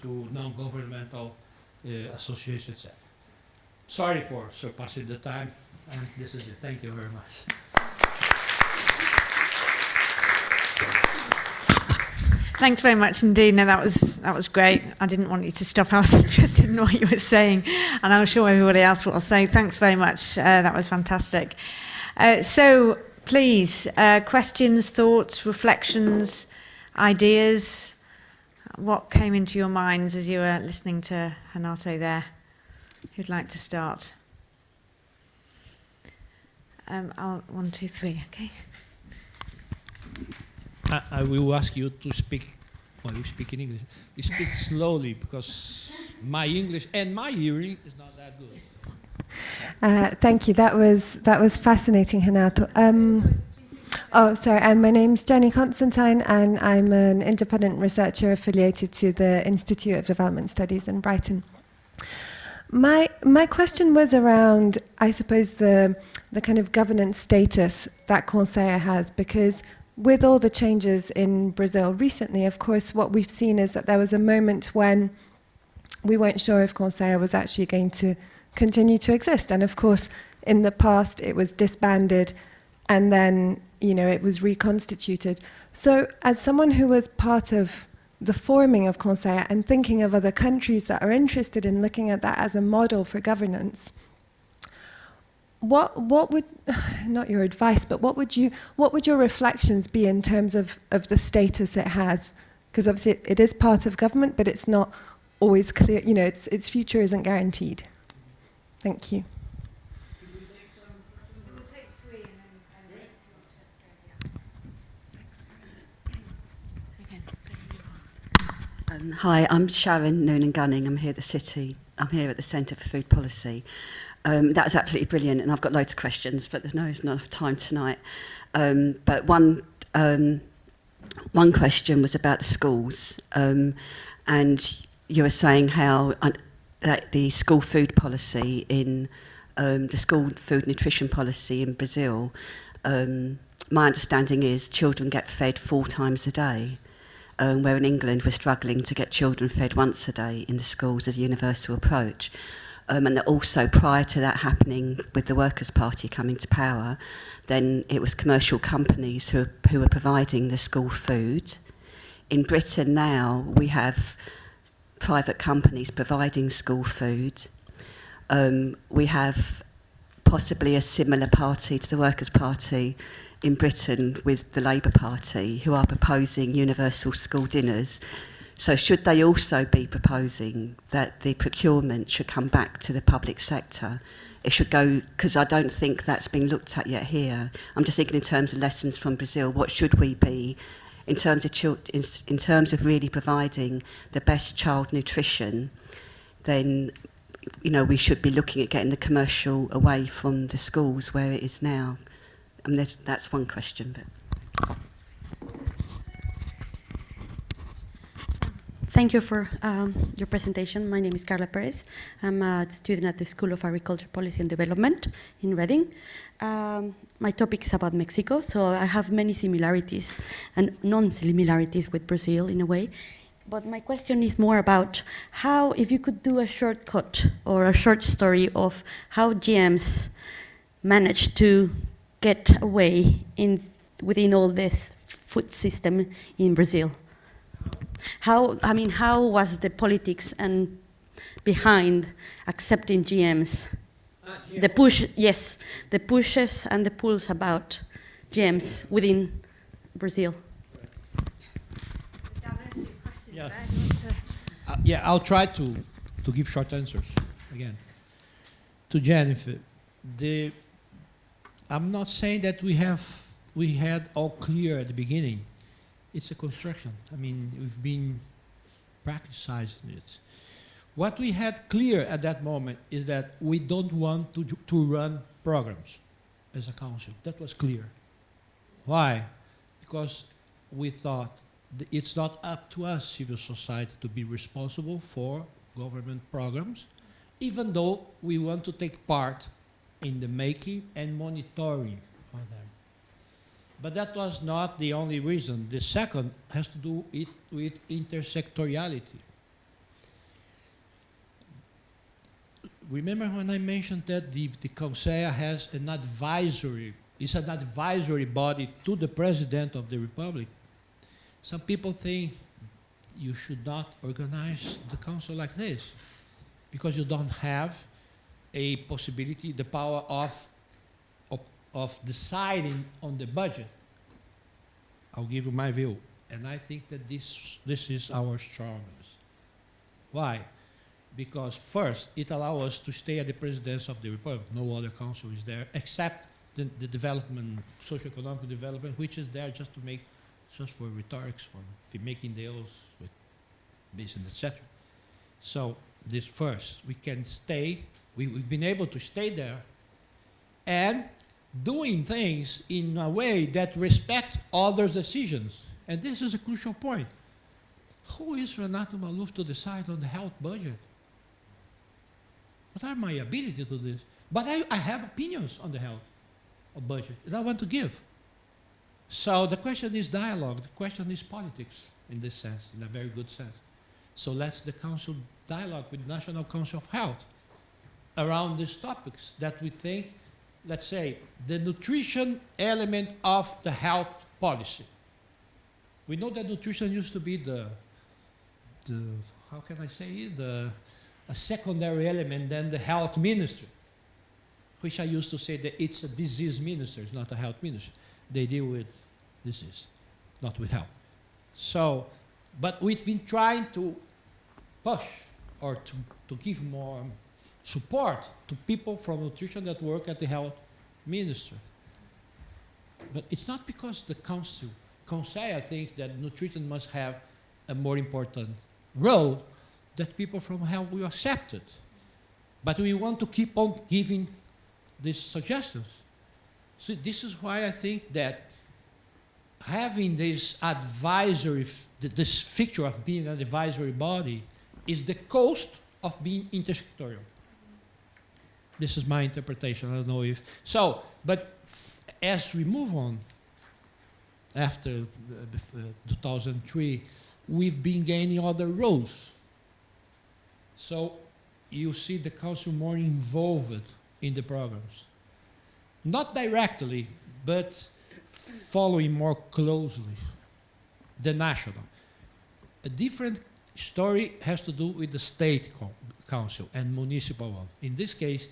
Speaker 2: to non-governmental associations, etc. Sorry for surpassing the time, and this is it. Thank you very much.
Speaker 1: Thanks very much indeed. No, that was great. I didn't want you to stop. I was interested in what you were saying, and I'm sure everybody else will say. Thanks very much. That was fantastic. So please, questions, thoughts, reflections, ideas. What came into your minds as you were listening to Renato there? Who'd like to start? 1, 2, 3, okay.
Speaker 2: I will ask you to speak, well, you speak in English. You speak slowly because my English and my hearing is not that good.
Speaker 4: Thank you. That was fascinating, Renato. Oh, sorry. My name's Jenny Constantine, and I'm an independent researcher affiliated to the Institute of Development Studies in Brighton. My question was around, I suppose, the kind of governance status that CONSEA has, because with all the changes in Brazil recently, of course, what we've seen is that there was a moment when we weren't sure if CONSEA was actually going to continue to exist. And of course, in the past, it was disbanded, and then, it was reconstituted. So as someone who was part of the forming of CONSEA and thinking of other countries that are interested in looking at that as a model for governance, what would, not your advice, but what would your reflections be in terms of the status it has? Because obviously it is part of government, but it's not always clear, you know, its future isn't guaranteed. Thank you.
Speaker 1: We'll take three and then
Speaker 5: Hi, I'm Sharon Noonan Gunning. I'm here at the City. I'm here at the Centre for Food Policy. That was absolutely brilliant, and I've got loads of questions, but there's not enough time tonight. But one question was about the schools, and you were saying how that the school food policy in the school food nutrition policy in Brazil, my understanding is children get fed 4 times a day. Where in England we're struggling to get children fed once a day in the schools as a universal approach. And that also prior to that happening with the Workers' Party coming to power, then it was commercial companies who were providing the school food. In Britain now we have private companies providing school food. We have possibly a similar party to the Workers' Party in Britain with the Labour Party, who are proposing universal school dinners. So should they also be proposing that the procurement should come back to the public sector? It should go, because I don't think that's been looked at yet here. I'm just thinking in terms of lessons from Brazil, what should we be in terms of really providing the best child nutrition? Then, you know, we should be looking at getting the commercial away from the schools where it is now. And that's one question. But
Speaker 6: thank you for your presentation. My name is Carla Perez. I'm a student at the School of Agriculture Policy and Development in Reading. My topic is about Mexico, so I have many similarities and non-similarities with Brazil in a way. But my question is more about how, if you could do a shortcut or a short story of how GMs managed to get away within all this food system in Brazil. How was the politics and behind accepting GMs? The pushes and the pulls about GMs within Brazil.
Speaker 2: Yeah, I'll try to give short answers again. To Jennifer, I'm not saying that we had all clear at the beginning. It's a construction. I mean, we've been practicing it. What we had clear at that moment is that we don't want to run programs as a council. That was clear. Why? Because we thought it's not up to us, civil society, to be responsible for government programs, even though we want to take part in the making and monitoring of them. But that was not the only reason. The second has to do with intersectoriality. Remember when I mentioned that the CONSEA has an advisory body to the President of the Republic? Some people think you should not organize the council like this because you don't have a possibility, the power of deciding on the budget. I'll give you my view. And I think that this is our strongest. Why? Because first, it allows us to stay at the President's of the Republic. No other council is there, except the development, socio-economic development, which is there just to make, just for rhetorics, for making deals with business, etc. So this first, we can stay, we've been able to stay there and doing things in a way that respects others' decisions. And this is a crucial point. Who is Renato Maluf to decide on the health budget? What are my ability to do this? But I have opinions on the health budget that I want to give. So the question is dialogue. The question is politics in this sense, in a very good sense. So let's the council dialogue with National Council of Health around these topics that we think, let's say, the nutrition element of the health policy. We know that nutrition used to be the how can I say it, a secondary element than the health ministry, which I used to say that it's a disease minister, it's not a health ministry. They deal with disease, not with health. So, but we've been trying to push or to give more support to people from nutrition that work at the health ministry. But it's not because the CONSEA thinks that nutrition must have a more important role that people from health will accept it. But we want to keep on giving these suggestions. So this is why I think that having this advisory, this feature of being an advisory body is the cost of being intersectoral. This is my interpretation. I don't know if so. But as we move on, after 2003, we've been gaining other roles. So you see the council more involved in the programs, not directly, but following more closely the national. A different story has to do with the state council and municipal one. In this case,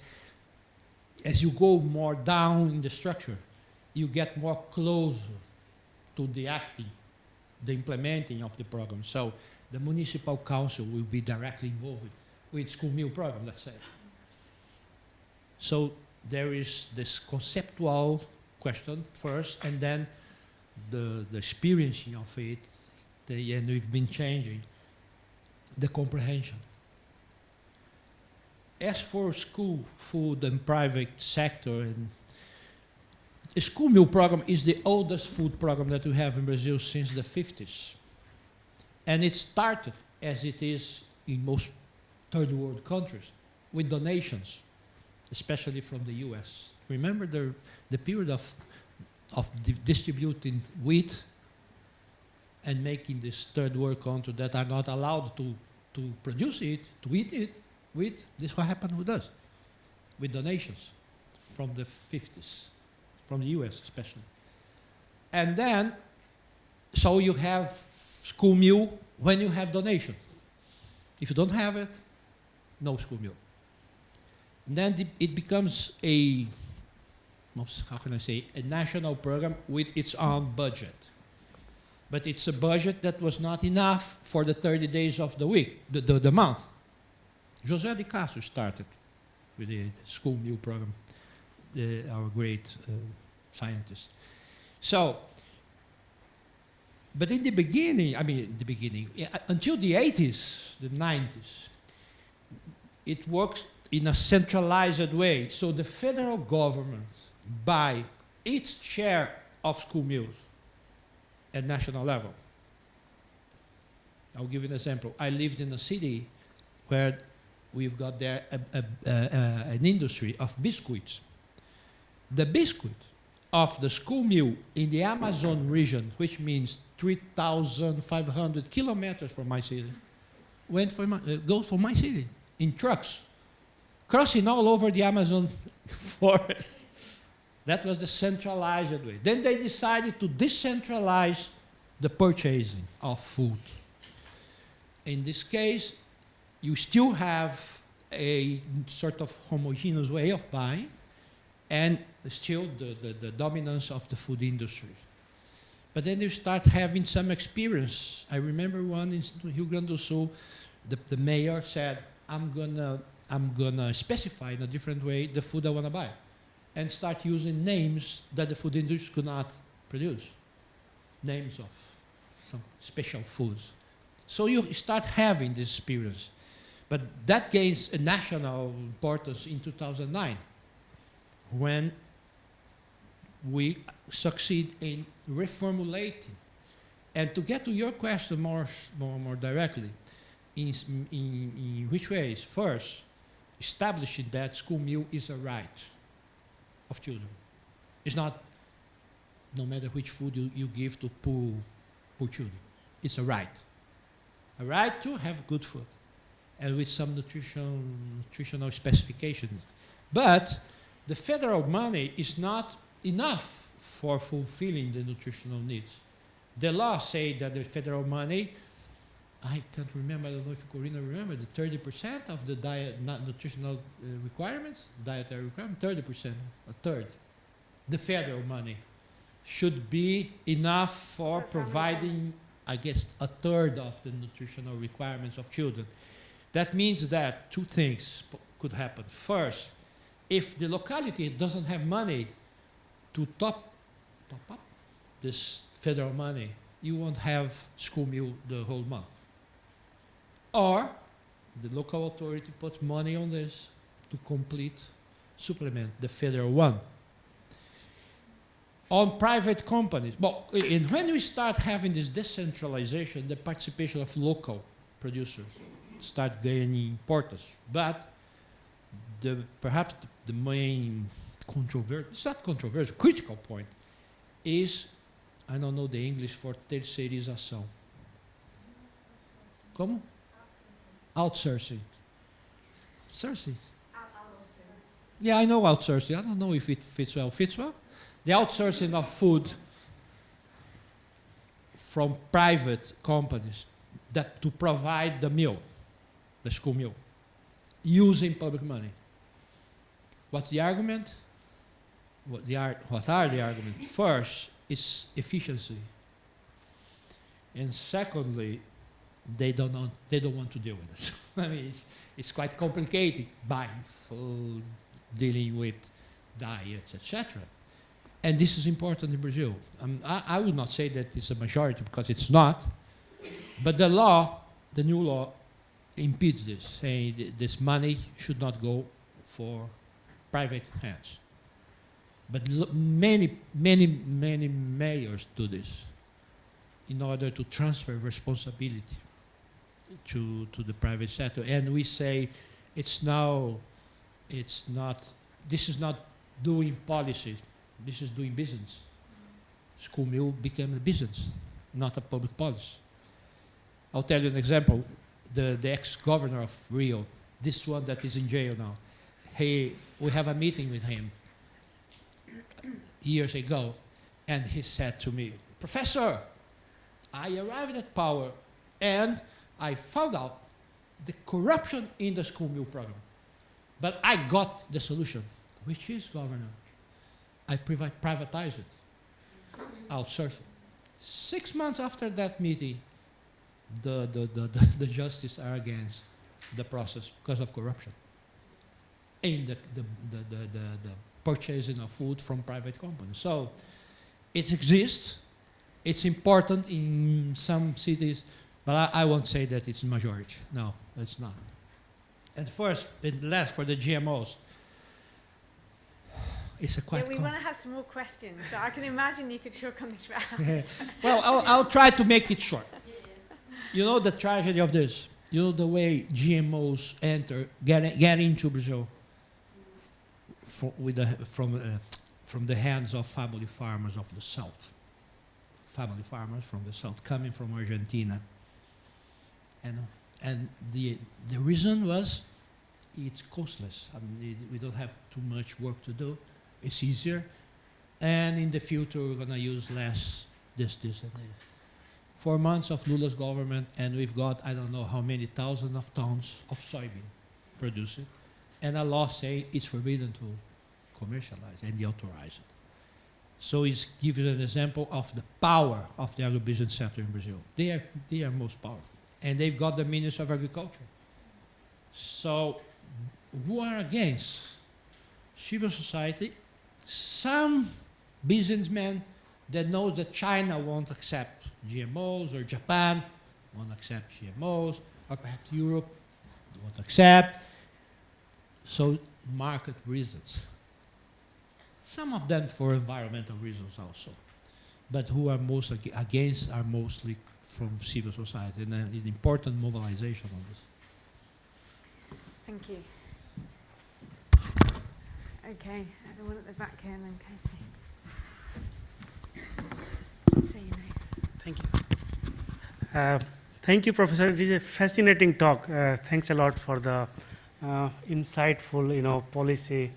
Speaker 2: as you go more down in the structure, you get more closer to the acting, the implementing of the program. So the municipal council will be directly involved with school meal program, let's say. So there is this conceptual question first, and then the experiencing of it, and we've been changing the comprehension. As for school food and private sector, and the school meal program is the oldest food program that we have in Brazil since the 50s. And it started, as it is in most third world countries, with donations, especially from the US. Remember the period of distributing wheat and making this third world country that are not allowed to produce it, to eat it, wheat. This is what happened with us, with donations from the 50s, from the US especially. And then, so you have school meal when you have donation. If you don't have it, no school meal. And then it becomes a, how can I say, a national program with its own budget. But it's a budget that was not enough for the 30 days of the week, the month. José de Castro started with the school meal program, our great scientist. So, but in the beginning, until the 80s, the 90s, it works in a centralized way. So the federal government buy its share of school meals at national level. I'll give you an example. I lived in a city where we've got there an industry of biscuits. The biscuit of the school meal in the Amazon region, which means 3,500 kilometers from my city, goes for my city in trucks, crossing all over the Amazon forest. That was the centralized way. Then they decided to decentralize the purchasing of food. In this case, you still have a sort of homogeneous way of buying, and still the dominance of the food industry. But then you start having some experience. I remember one in Rio Grande do Sul, the mayor said, I'm gonna specify in a different way the food I wanna buy, and start using names that the food industry could not produce, names of some special foods. So you start having this experience. But that gains a national importance in 2009, when we succeed in reformulating. And to get to your question more directly, in which ways? First, establishing that school meal is a right of children. It's not, no matter which food you give to poor children. It's a right. A right to have good food, and with some nutritional specifications. But the federal money is not enough for fulfilling the nutritional needs. The law says that the federal money I can't remember, I don't know if Corina remember, the 30% of the nutritional requirements, dietary requirements, 30%, a third. The federal money should be enough for providing, I guess, a third of the nutritional requirements of children. That means that two things could happen. First, if the locality doesn't have money to top up this federal money, you won't have school meal the whole month. Or the local authority puts money on this to supplement the federal one. On private companies, and when we start having this decentralization, the participation of local producers start gaining importance. But perhaps the main controversial, it's not controversial, critical point is, I don't know the English for terceirização. Como? Outsourcing. Outsourcing. Yeah, I know outsourcing. I don't know if it fits well. Fits well? The outsourcing of food from private companies to provide the meal, the school meal, using public money. What's the argument? What are the arguments? First is efficiency. And secondly, they don't want to deal with this. I mean, it's quite complicated, buying food, dealing with diets, etc. And this is important in Brazil. I would not say that it's a majority because it's not, but the new law impedes this, saying this money should not go for private hands. But many mayors do this in order to transfer responsibility to the private sector. And we say this is not doing policy, this is doing business. School meal became a business, not a public policy. I'll tell you an example. The ex-governor of Rio, this one that is in jail now, we have a meeting with him years ago, and he said to me, "Professor, I arrived at power and I found out the corruption in the school meal program. But I got the solution." Which is, Governor? I privatize it, outsource it. 6 months after that meeting, the justices are against the process because of corruption in the purchasing of food from private companies. So it exists. It's important in some cities, but I won't say that it's majority. No, it's not. And first, and last, for the GMOs, it's a quite...
Speaker 1: Yeah, we want to have some more questions, so I can imagine you could talk on this for hours.
Speaker 2: Well, I'll try to make it short. You know the tragedy of this? You know the way GMOs get into Brazil from the hands of family farmers of the south. Family farmers from the south, coming from Argentina. And the reason was it's costless. I mean, we don't have too much work to do. It's easier. And in the future, we're going to use less this, and this. 4 months of Lula's government, and we've got, I don't know how many thousands of tons of soybean produced. And a law saying it's forbidden to commercialize and authorize it. So it's giving an example of the power of the agribusiness sector in Brazil. They are most powerful. And they've got the Minister of Agriculture. So who are against? Civil society, some businessmen that knows that China won't accept GMOs, or Japan won't accept GMOs, or perhaps Europe won't accept. So market reasons. Some of them for environmental reasons also. But who are most against are mostly from civil society, and an important mobilization on this.
Speaker 1: Thank you. Okay, everyone at the back here, and then Casey. Say your name.
Speaker 7: Thank you. Thank you, Professor. It is a fascinating talk. Thanks a lot for the insightful, policy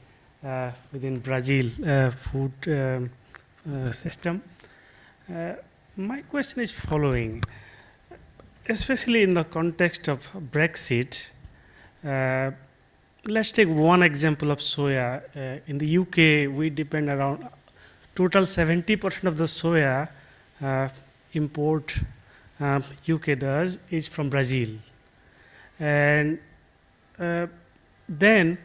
Speaker 7: within Brazil food system. My question is following. especially in the context of Brexit, let's take one example of soya. In the UK, we depend around total 70% of the soya import UK does is from Brazil. And then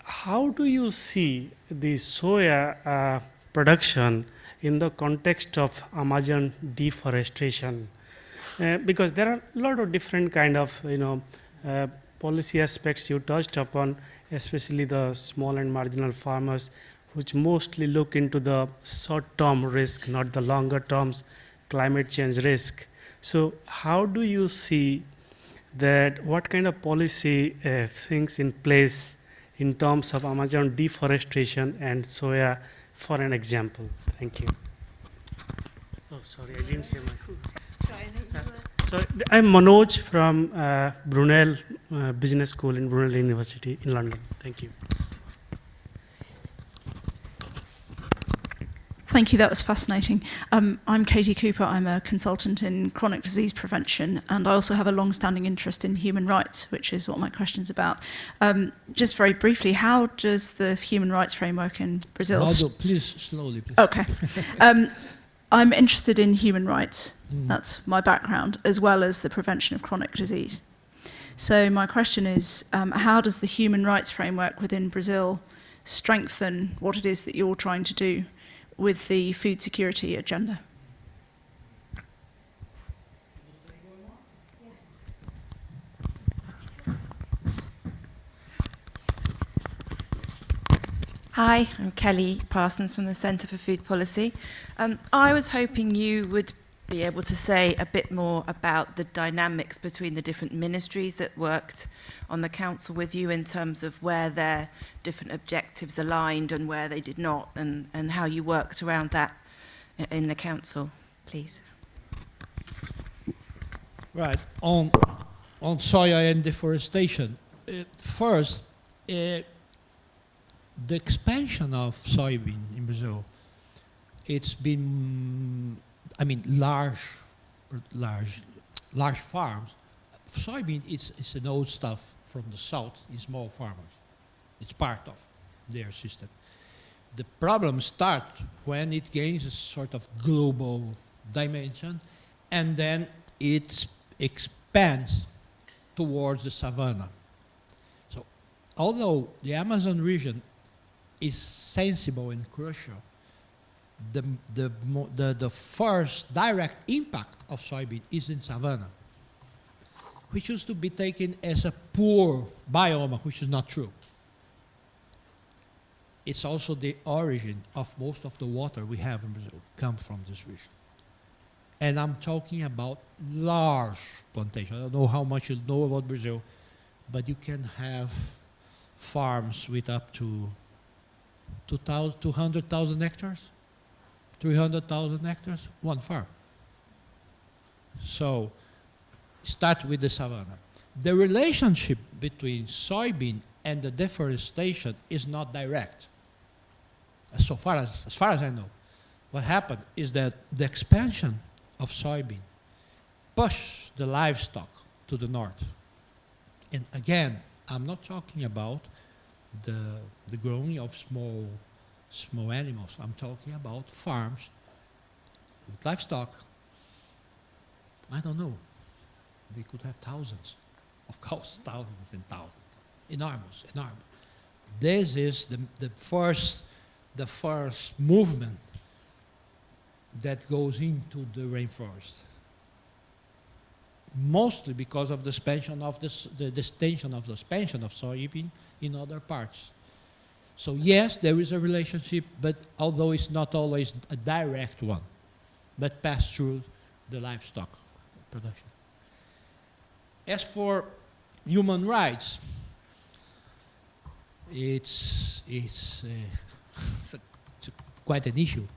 Speaker 7: how do you see the soya production in the context of Amazon deforestation? Because there are a lot of different kind of policy aspects you touched upon, especially the small and marginal farmers, which mostly look into the short-term risk, not the longer-term climate change risk. So how do you see that, what kind of policy things in place in terms of Amazon deforestation and soya, for an example? Thank you. Oh, sorry, I didn't say my... So I'm Manoj from Brunel Business School in Brunel University in London. Thank you.
Speaker 8: Thank you, that was fascinating. I'm Katie Cooper, I'm a consultant in chronic disease prevention, and I also have a long-standing interest in human rights, which is what my question's about. Just very briefly, how does the human rights framework in Brazil...
Speaker 2: Please, slowly, please.
Speaker 8: Okay. I'm interested in human rights, that's my background, as well as the prevention of chronic disease. So my question is, how does the human rights framework within Brazil strengthen what it is that you're trying to do with the food security agenda?
Speaker 9: Hi, I'm Kelly Parsons from the Centre for Food Policy. I was hoping you would be able to say a bit more about the dynamics between the different ministries that worked on the council with you in terms of where their different objectives aligned and where they did not, and how you worked around that in the council, please.
Speaker 2: Right, on soya and deforestation. First, the expansion of soybean in Brazil, it's been, large farms. Soybean is an old stuff from the south in small farmers. It's part of their system. The problem starts when it gains a sort of global dimension, and then it expands towards the savanna. So, although the Amazon region is sensible and crucial, the first direct impact of soybean is in savanna, which used to be taken as a poor biome, which is not true. It's also the origin of most of the water we have in Brazil come from this region. And I'm talking about large plantations. I don't know how much you know about Brazil, but you can have farms with up to 200,000 hectares, 300,000 hectares, one farm. So, start with the savanna. The relationship between soybean and the deforestation is not direct. As far as I know, what happened is that the expansion of soybean pushed the livestock to the north. And again, I'm not talking about the growing of small animals. I'm talking about farms with livestock. I don't know. They could have thousands of cows, thousands and thousands. Enormous, enormous. This is the first movement that goes into the rainforest. Mostly because of the expansion of the extension of soybean in other parts. So yes, there is a relationship, but although it's not always a direct one, but pass through the livestock production. As for human rights, it's quite an issue.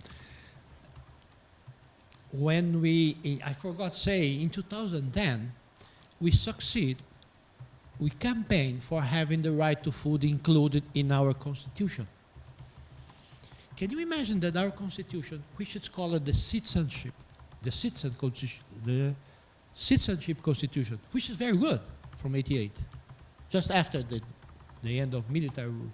Speaker 2: When I forgot to say, in 2010, we campaigned for having the right to food included in our constitution. Can you imagine that our constitution, which is called the citizen constitution, citizenship constitution, which is very good, from 88, just after the end of military rule.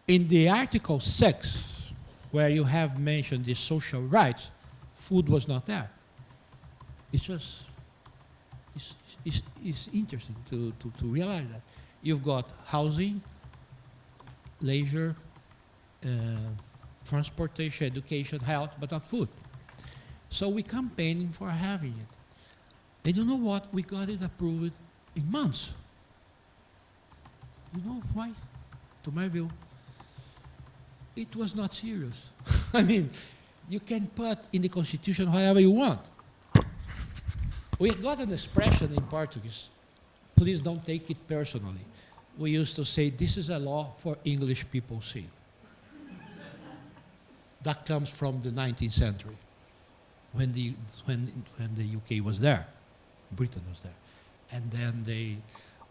Speaker 2: In the Article 6, where you have mentioned the social rights, food was not there. It's just, it's interesting to realize that. You've got housing, leisure, transportation, education, health, but not food. So we're campaigning for having it. And you know what? We got it approved in months. You know why? To my view, it was not serious. I mean, you can put in the Constitution whatever you want. We got an expression in Portuguese, please don't take it personally. We used to say, this is a law for English people see. That comes from the 19th century, when the UK was there, Britain was there. And then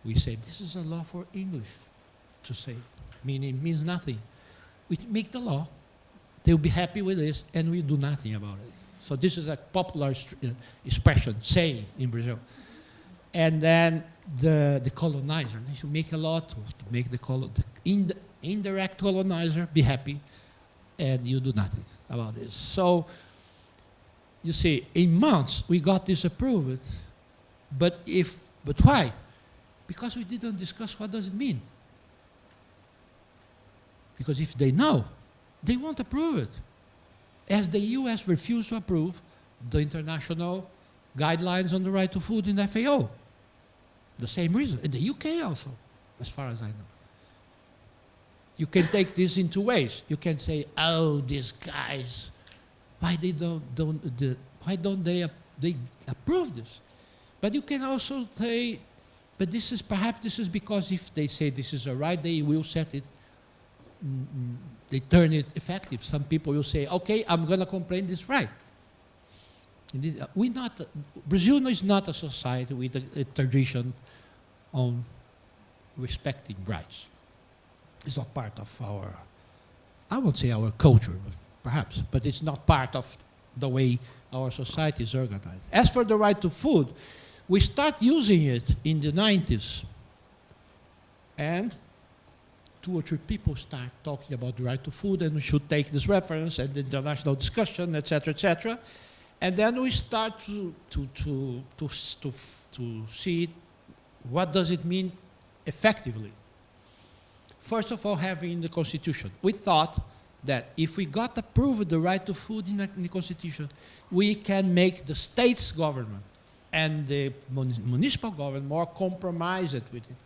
Speaker 2: we said, this is a law for English to say, meaning it means nothing. We make the law, they'll be happy with this, and we do nothing about it. So this is a popular expression, saying in Brazil. And then the colonizer, they should make a law to make the indirect colonizer be happy, and you do nothing about this. So, you see, in months we got this approved, but why? Because we didn't discuss what does it mean. Because if they know, they won't approve it. As the US refused to approve the international guidelines on the right to food in the FAO. The same reason. In the UK also, as far as I know. You can take this in two ways. You can say, oh, these guys, why don't they approve this? But you can also say, but perhaps this is because if they say this is a right, they will set it, they turn it effective. Some people will say, okay, I'm going to complain this right. Brazil is not a society with a tradition on respecting rights. It's not part of our, I won't say our culture, perhaps, but it's not part of the way our society is organized. As for the right to food, we start using it in the 90s. And 2 or 3 people start talking about the right to food, and we should take this reference and the international discussion, etc., etc. And then we start to see what does it mean effectively. First of all, having in the Constitution, we thought that if we got approved the right to food in the Constitution, we can make the state's government and the municipal government more compromised with it.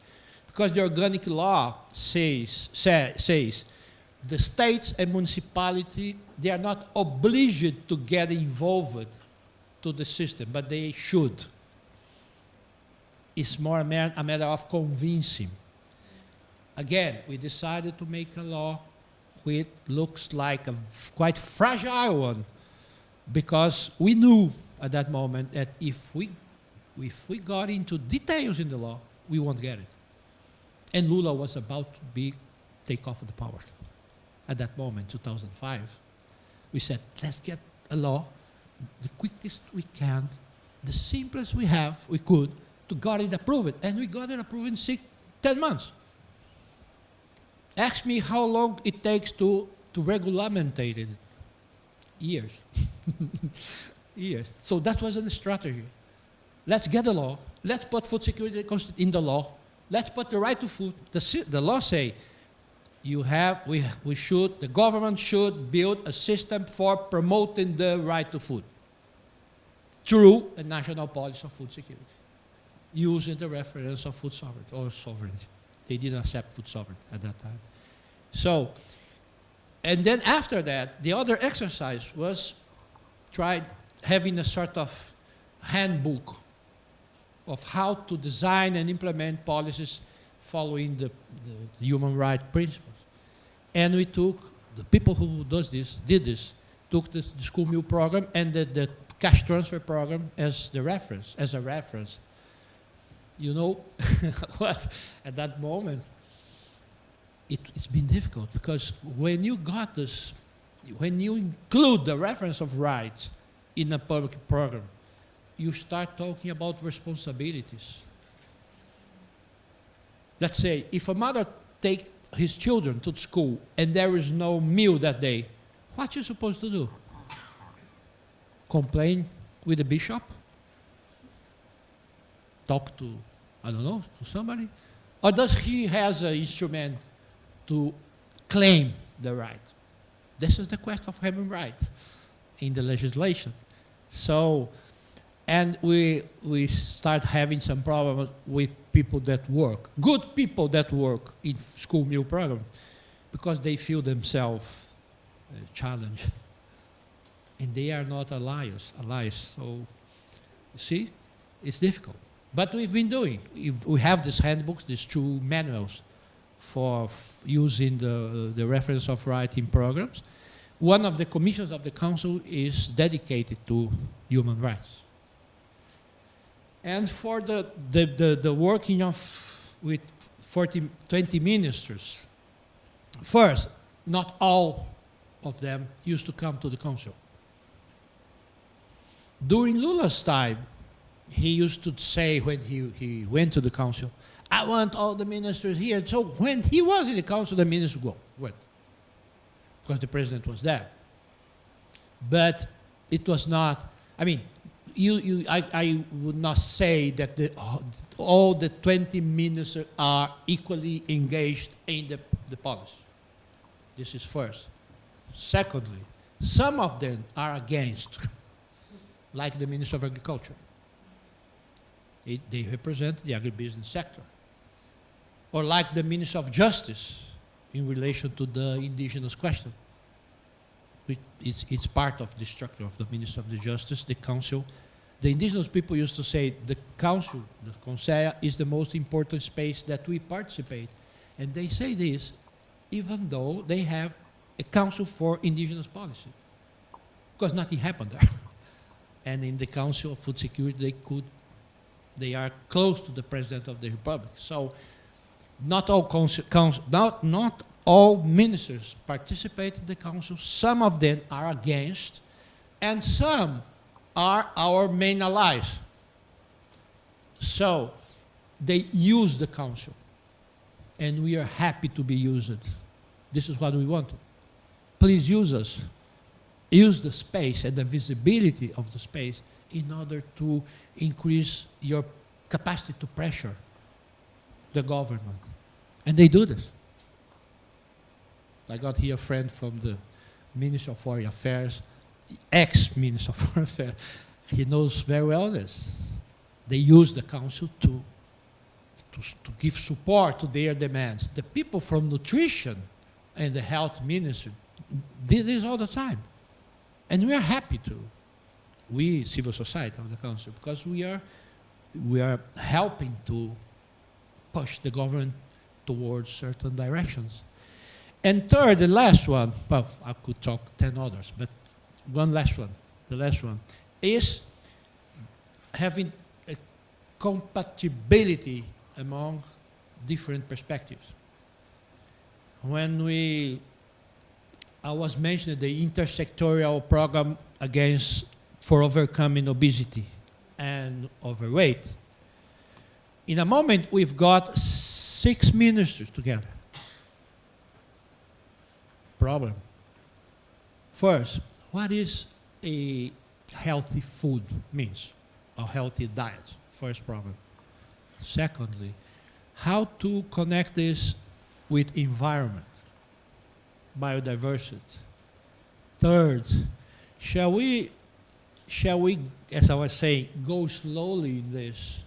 Speaker 2: Because the organic law says the states and municipality, they are not obliged to get involved to the system, but they should. It's more a matter of convincing. Again, we decided to make a law which looks like a quite fragile one, because we knew at that moment that if we got into details in the law, we won't get it. And Lula was about to take off the power. At that moment, 2005, we said, let's get a law, the quickest we can, the simplest we could, to get it approved. And we got it approved in 10 months. Ask me how long it takes to regulamentate it. Years. Years. So that was a strategy. Let's get a law. Let's put food security in the law. Let's put the right to food. The law say the government should build a system for promoting the right to food through a national policy of food security, using the reference of food sovereignty or sovereignty. They didn't accept food sovereignty at that time. So, and then after that, the other exercise was having a sort of handbook of how to design and implement policies following the human rights principles. And we took, the people who did this, took the school meal program and the cash transfer program as a reference. You know what? At that moment, it's been difficult, because when you got this, when you include the reference of rights in a public program, you start talking about responsibilities. Let's say, if a mother takes his children to school and there is no meal that day, what you supposed to do? Complain with the bishop? Talk to, I don't know, to somebody? Or does he has an instrument to claim the right? This is the question of human rights in the legislation. So, and we start having some problems with people that work, good people that work in school meal program, because they feel themselves challenged. And they are not allies. So, you see, it's difficult. But we've been doing. We have these handbooks, these two manuals for using the reference of writing programs. One of the commissions of the Council is dedicated to human rights. And for the working with 20 ministers, first, not all of them used to come to the Council. During Lula's time, he used to say when he went to the Council, I want all the ministers here. So when he was in the Council, the ministers went. Because the president was there. But it was not, I mean, I would not say that all the 20 ministers are equally engaged in the policy. This is first. Secondly, some of them are against, like the Minister of Agriculture. They represent the agribusiness sector. Or like the Minister of Justice in relation to the indigenous question. It's part of the structure of the Minister of the Justice, the Council. The indigenous people used to say the Council, the CONSEA, is the most important space that we participate. And they say this even though they have a Council for Indigenous Policy. Because nothing happened there. And in the Council of Food Security, they are close to the President of the Republic. So not all ministers participate in the Council. Some of them are against, and some are our main allies. So they use the Council, and we are happy to be used. This is what we want. Please use us. Use the space and the visibility of the space in order to increase your capacity to pressure the government. And they do this. I got here a friend from the Ministry of Foreign Affairs, ex-Minister of Foreign Affairs. He knows very well this. They use the Council to give support to their demands. The people from nutrition and the health ministry did this all the time. And we are happy to. We, civil society of the Council, because we are helping to push the government towards certain directions. And third, the last one, well, I could talk 10 others, but one last one, the last one, is having a compatibility among different perspectives. When I was mentioning the intersectoral program for overcoming obesity and overweight. In a moment, we've got 6 ministers together. Problem. First, what is a healthy food means? A healthy diet, first problem. Secondly, how to connect this with environment, biodiversity. Third, shall we, as I was saying, go slowly in this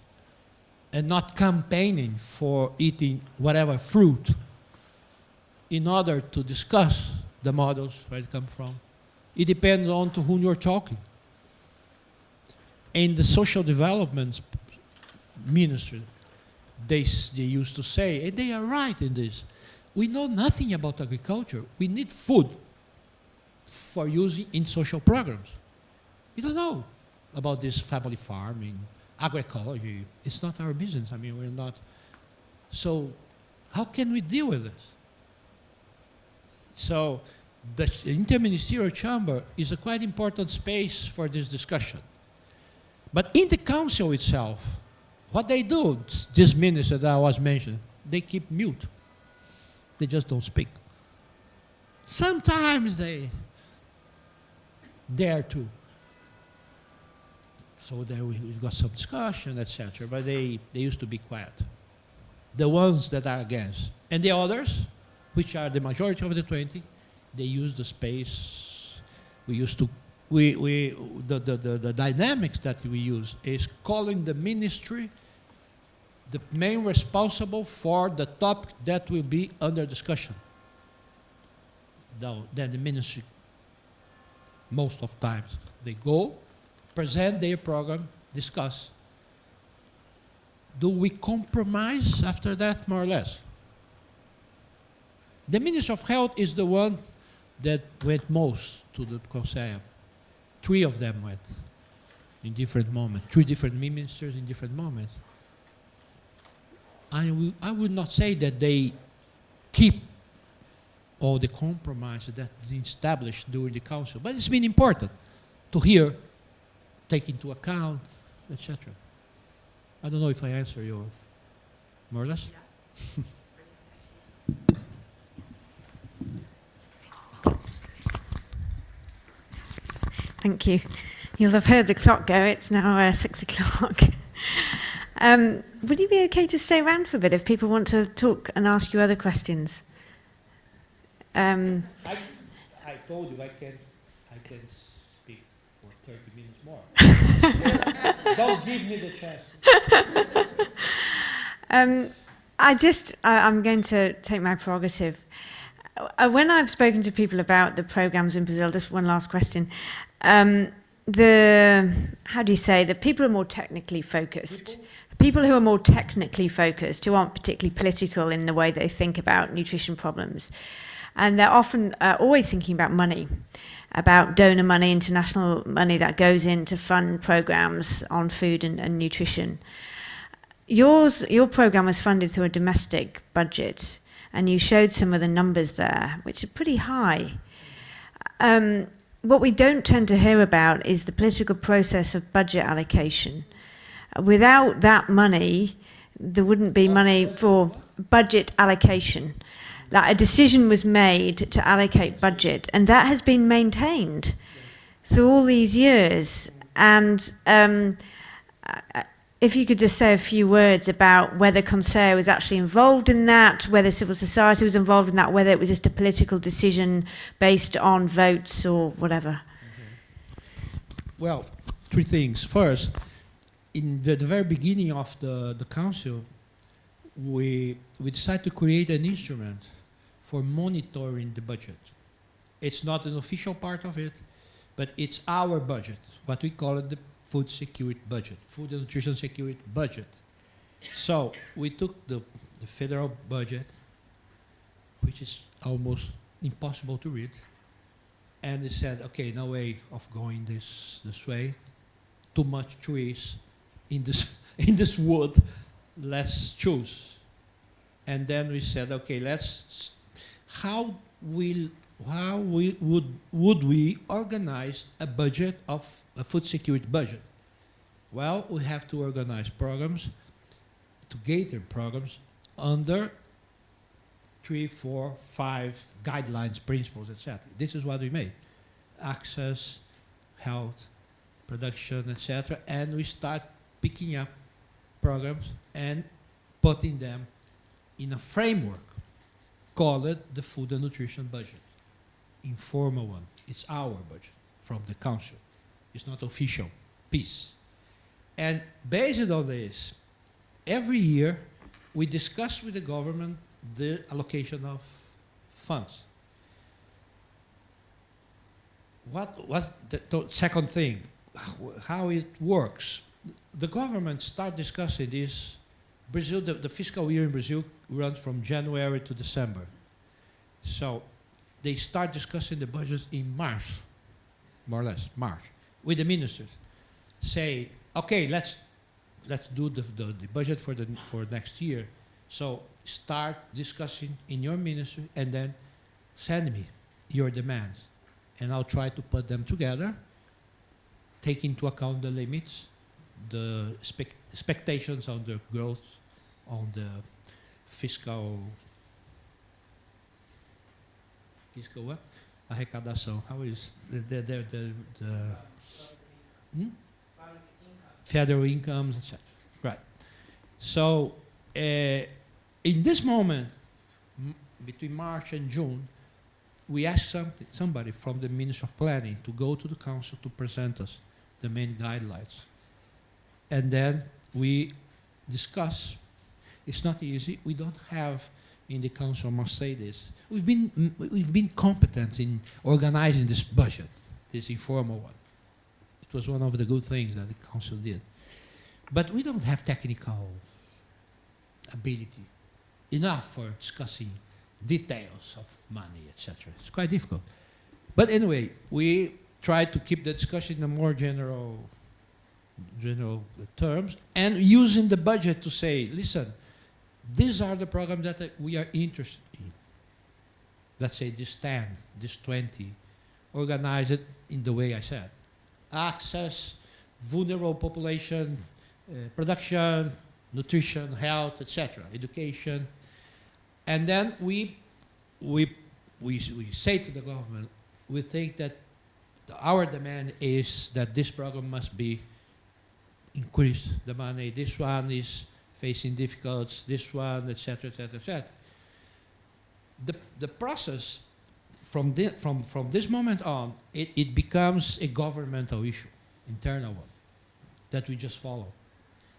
Speaker 2: and not campaigning for eating whatever fruit in order to discuss the models, where it comes from? It depends on to whom you're talking. In the social development ministry, they used to say, and they are right in this, we know nothing about agriculture. We need food for using in social programs. We don't know about this family farming, agroecology. It's not our business. I mean, we're not. So how can we deal with this? So the Inter-Ministerial Chamber is a quite important space for this discussion. But in the council itself, what they do, these ministers that I was mentioning, they keep mute. They just don't speak. Sometimes they dare to. So there we've got some discussion, etc. But they used to be quiet. The ones that are against. And the others, which are the majority of the 20, they use the space. We used to, the dynamics that we use is calling the ministry the main responsible for the topic that will be under discussion. Then the ministry, most of times, they go, present their program, discuss. Do we compromise after that, more or less? The Minister of Health is the one that went most to the CONSEA. 3 of them went in different moments, 3 different ministers in different moments. I would not say that they keep all the compromise that is established during the council, but it's been important to hear, take into account, etc. I don't know if I answer yours, more or less. Yeah.
Speaker 1: Thank you. You'll have heard the clock go. It's now 6 o'clock. Would you be okay to stay around for a bit if people want to talk and ask you other questions?
Speaker 2: I told you I can speak for 30 minutes more. Don't give me the chance.
Speaker 1: I'm going to take my prerogative. When I've spoken to people about the programs in Brazil, just one last question. How do you say, the people who are more technically focused, people who are more technically focused, who aren't particularly political in the way they think about nutrition problems, and they're often always thinking about money, about donor money, international money that goes in to fund programs on food and nutrition. Your program was funded through a domestic budget, and you showed some of the numbers there, which are pretty high. What we don't tend to hear about is the political process of budget allocation. Without that money, there wouldn't be money for budget allocation. Like a decision was made to allocate budget, and that has been maintained through all these years. And if you could just say a few words about whether CONSEA was actually involved in that, whether civil society was involved in that, whether it was just a political decision based on votes or whatever.
Speaker 2: Well, 3 things. First, in the very beginning of the council, we decided to create an instrument for monitoring the budget. It's not an official part of it, but it's our budget, what we call it the food security budget, food and nutrition security budget. So we took the federal budget, which is almost impossible to read, and they said, okay, no way of going this way, too much trees in this wood, let's choose. And then we said, okay, how would we organize a budget of a food security budget? Well, we have to organize programs, to cater programs under 3, 4, 5 guidelines, principles, etc. This is what we made: access, health, production, etc. And we start picking up programs and putting them in a framework, call it the food and nutrition budget. Informal one. It's our budget from the council. It's not official piece. And based on this, every year we discuss with the government the allocation of funds. The second thing, how it works. The government start discussing this. Brazil, the fiscal year in Brazil runs from January to December. So they start discussing the budgets in March, more or less, March, with the ministers. Say, okay, let's do the budget for next year. So start discussing in your ministry and then send me your demands. And I'll try to put them together, take into account the limits, the expectations on the growth, on the fiscal what? Arrecadação. How is the federal incomes, etc. Right. So in this moment, between March and June, we asked somebody from the Ministry of Planning to go to the Council to present us the main guidelines. And then we discuss. It's not easy. We don't have in the Council, I must say this. We've been competent in organizing this budget, this informal one. It was one of the good things that the Council did. But we don't have technical ability enough for discussing details of money, etc. It's quite difficult. But anyway, we try to keep the discussion in a more general terms, and using the budget to say, listen, these are the programs that we are interested in. Let's say this 10, this 20, organize it in the way I said. Access, vulnerable population, production, nutrition, health, etc., education. And then we say to the government, we think that our demand is that this program must be increased, the money. This one is facing difficulties, this one, etc., etc., etc. The process from this moment on, it becomes a governmental issue, internal one, that we just follow.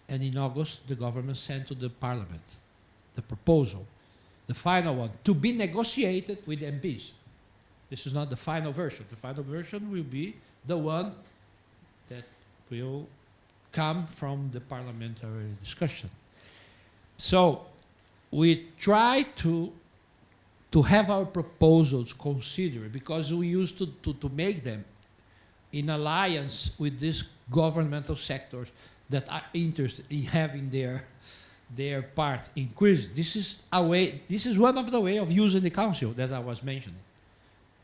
Speaker 2: And in August, the government sent to the parliament the proposal, the final one, to be negotiated with MPs. This is not the final version. The final version will be the one that will come from the parliamentary discussion. So we try to have our proposals considered, because we used to make them in alliance with these governmental sectors that are interested in having their part increased. This is a way. This is one of the way of using the council that I was mentioning.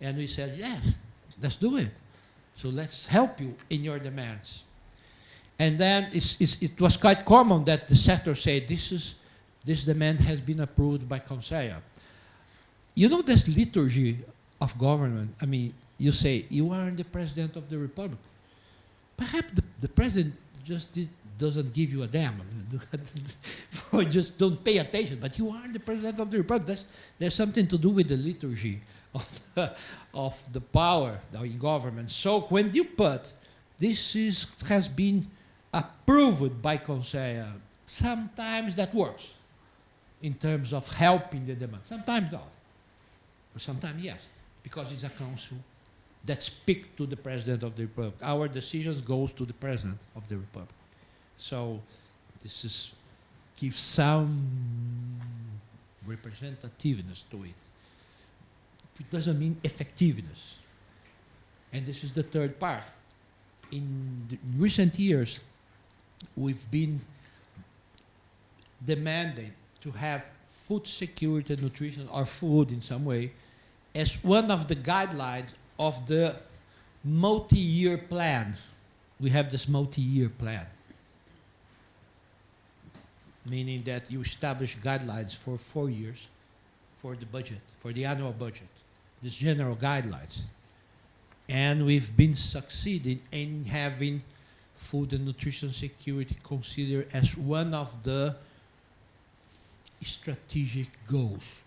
Speaker 2: And we said, yes, let's do it. So let's help you in your demands. And then it was quite common that the sector said, this demand has been approved by CONSEA. You know this liturgy of government. I mean, you say, you are the president of the republic. Perhaps the president just doesn't give you a damn, or just don't pay attention, but you are the president of the republic. There's something to do with the liturgy of the power in government. So when you put, has been approved by CONSEA, sometimes that works in terms of helping the demand. Sometimes not, but sometimes yes, because it's a council that speaks to the president of the republic. Our decisions goes to the president of the republic. So this gives some representativeness to it. It doesn't mean effectiveness. And this is the third part. In recent years, we've been demanding to have food security and nutrition, or food in some way, as one of the guidelines of the multi-year plan. We have this multi-year plan, meaning that you establish guidelines for 4 years for the budget, for the annual budget, these general guidelines. And we've been succeeding in having food and nutrition security considered as one of the strategic goals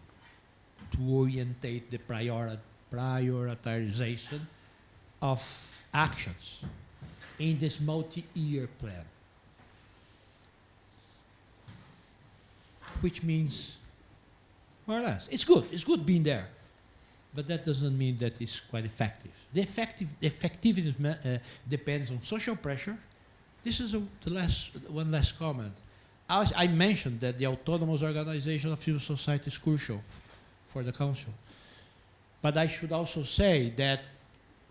Speaker 2: to orientate the prioritization of actions in this multi-year plan. Which means, more or less, it's good being there, but that doesn't mean that it's quite effective. The effectiveness depends on social pressure. This is one last comment. I mentioned that the autonomous organization of civil society is crucial for the council. But I should also say that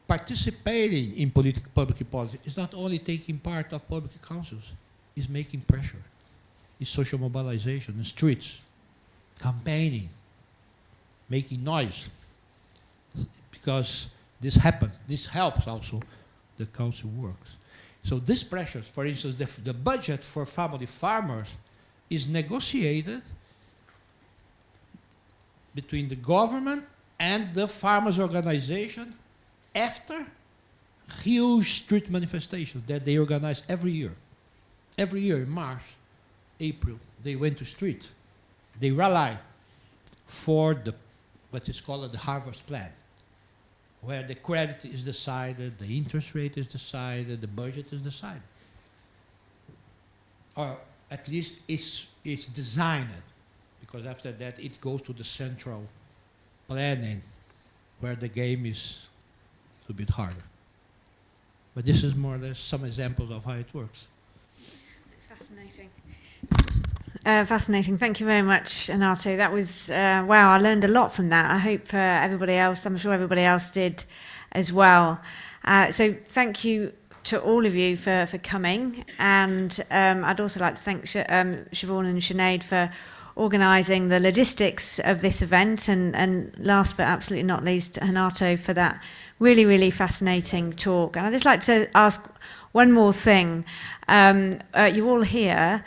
Speaker 2: participating in public policy is not only taking part of public councils, it's making pressure. It's social mobilization in streets, campaigning, making noise. Because this happens, this helps also the council works. So this pressure, for instance, the budget for family farmers is negotiated between the government and the farmers' organization after huge street manifestations that they organize every year. Every year in March, April, they went to street. They rally for the, what is called the harvest plan, where the credit is decided, the interest rate is decided, the budget is decided. Or at least it's designed, because after that it goes to the central planning, where the game is a bit harder. But this is more or less some examples of how it works.
Speaker 1: It's fascinating. Fascinating. Thank you very much, Renato. That was, wow, I learned a lot from that. I hope everybody else, I'm sure everybody else did as well. So thank you to all of you for coming. And I'd also like to thank Siobhan and Sinead for organising the logistics of this event. And last but absolutely not least, Renato, for that really, really fascinating talk. And I'd just like to ask one more thing. You're all here.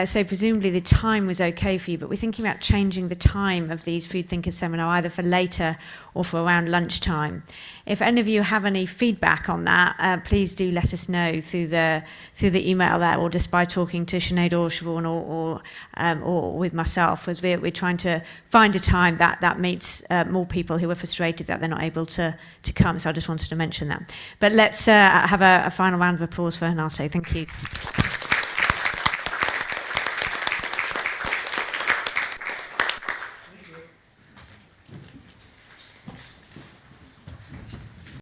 Speaker 1: So presumably the time was okay for you, but we're thinking about changing the time of these Food Thinkers seminar either for later or for around lunchtime. If any of you have any feedback on that, please do let us know through the email there, or just by talking to Sinead or Siobhan or with myself. As we're trying to find a time that meets more people who are frustrated that they're not able to come. So I just wanted to mention that. But let's have a final round of applause for Renato. Thank you.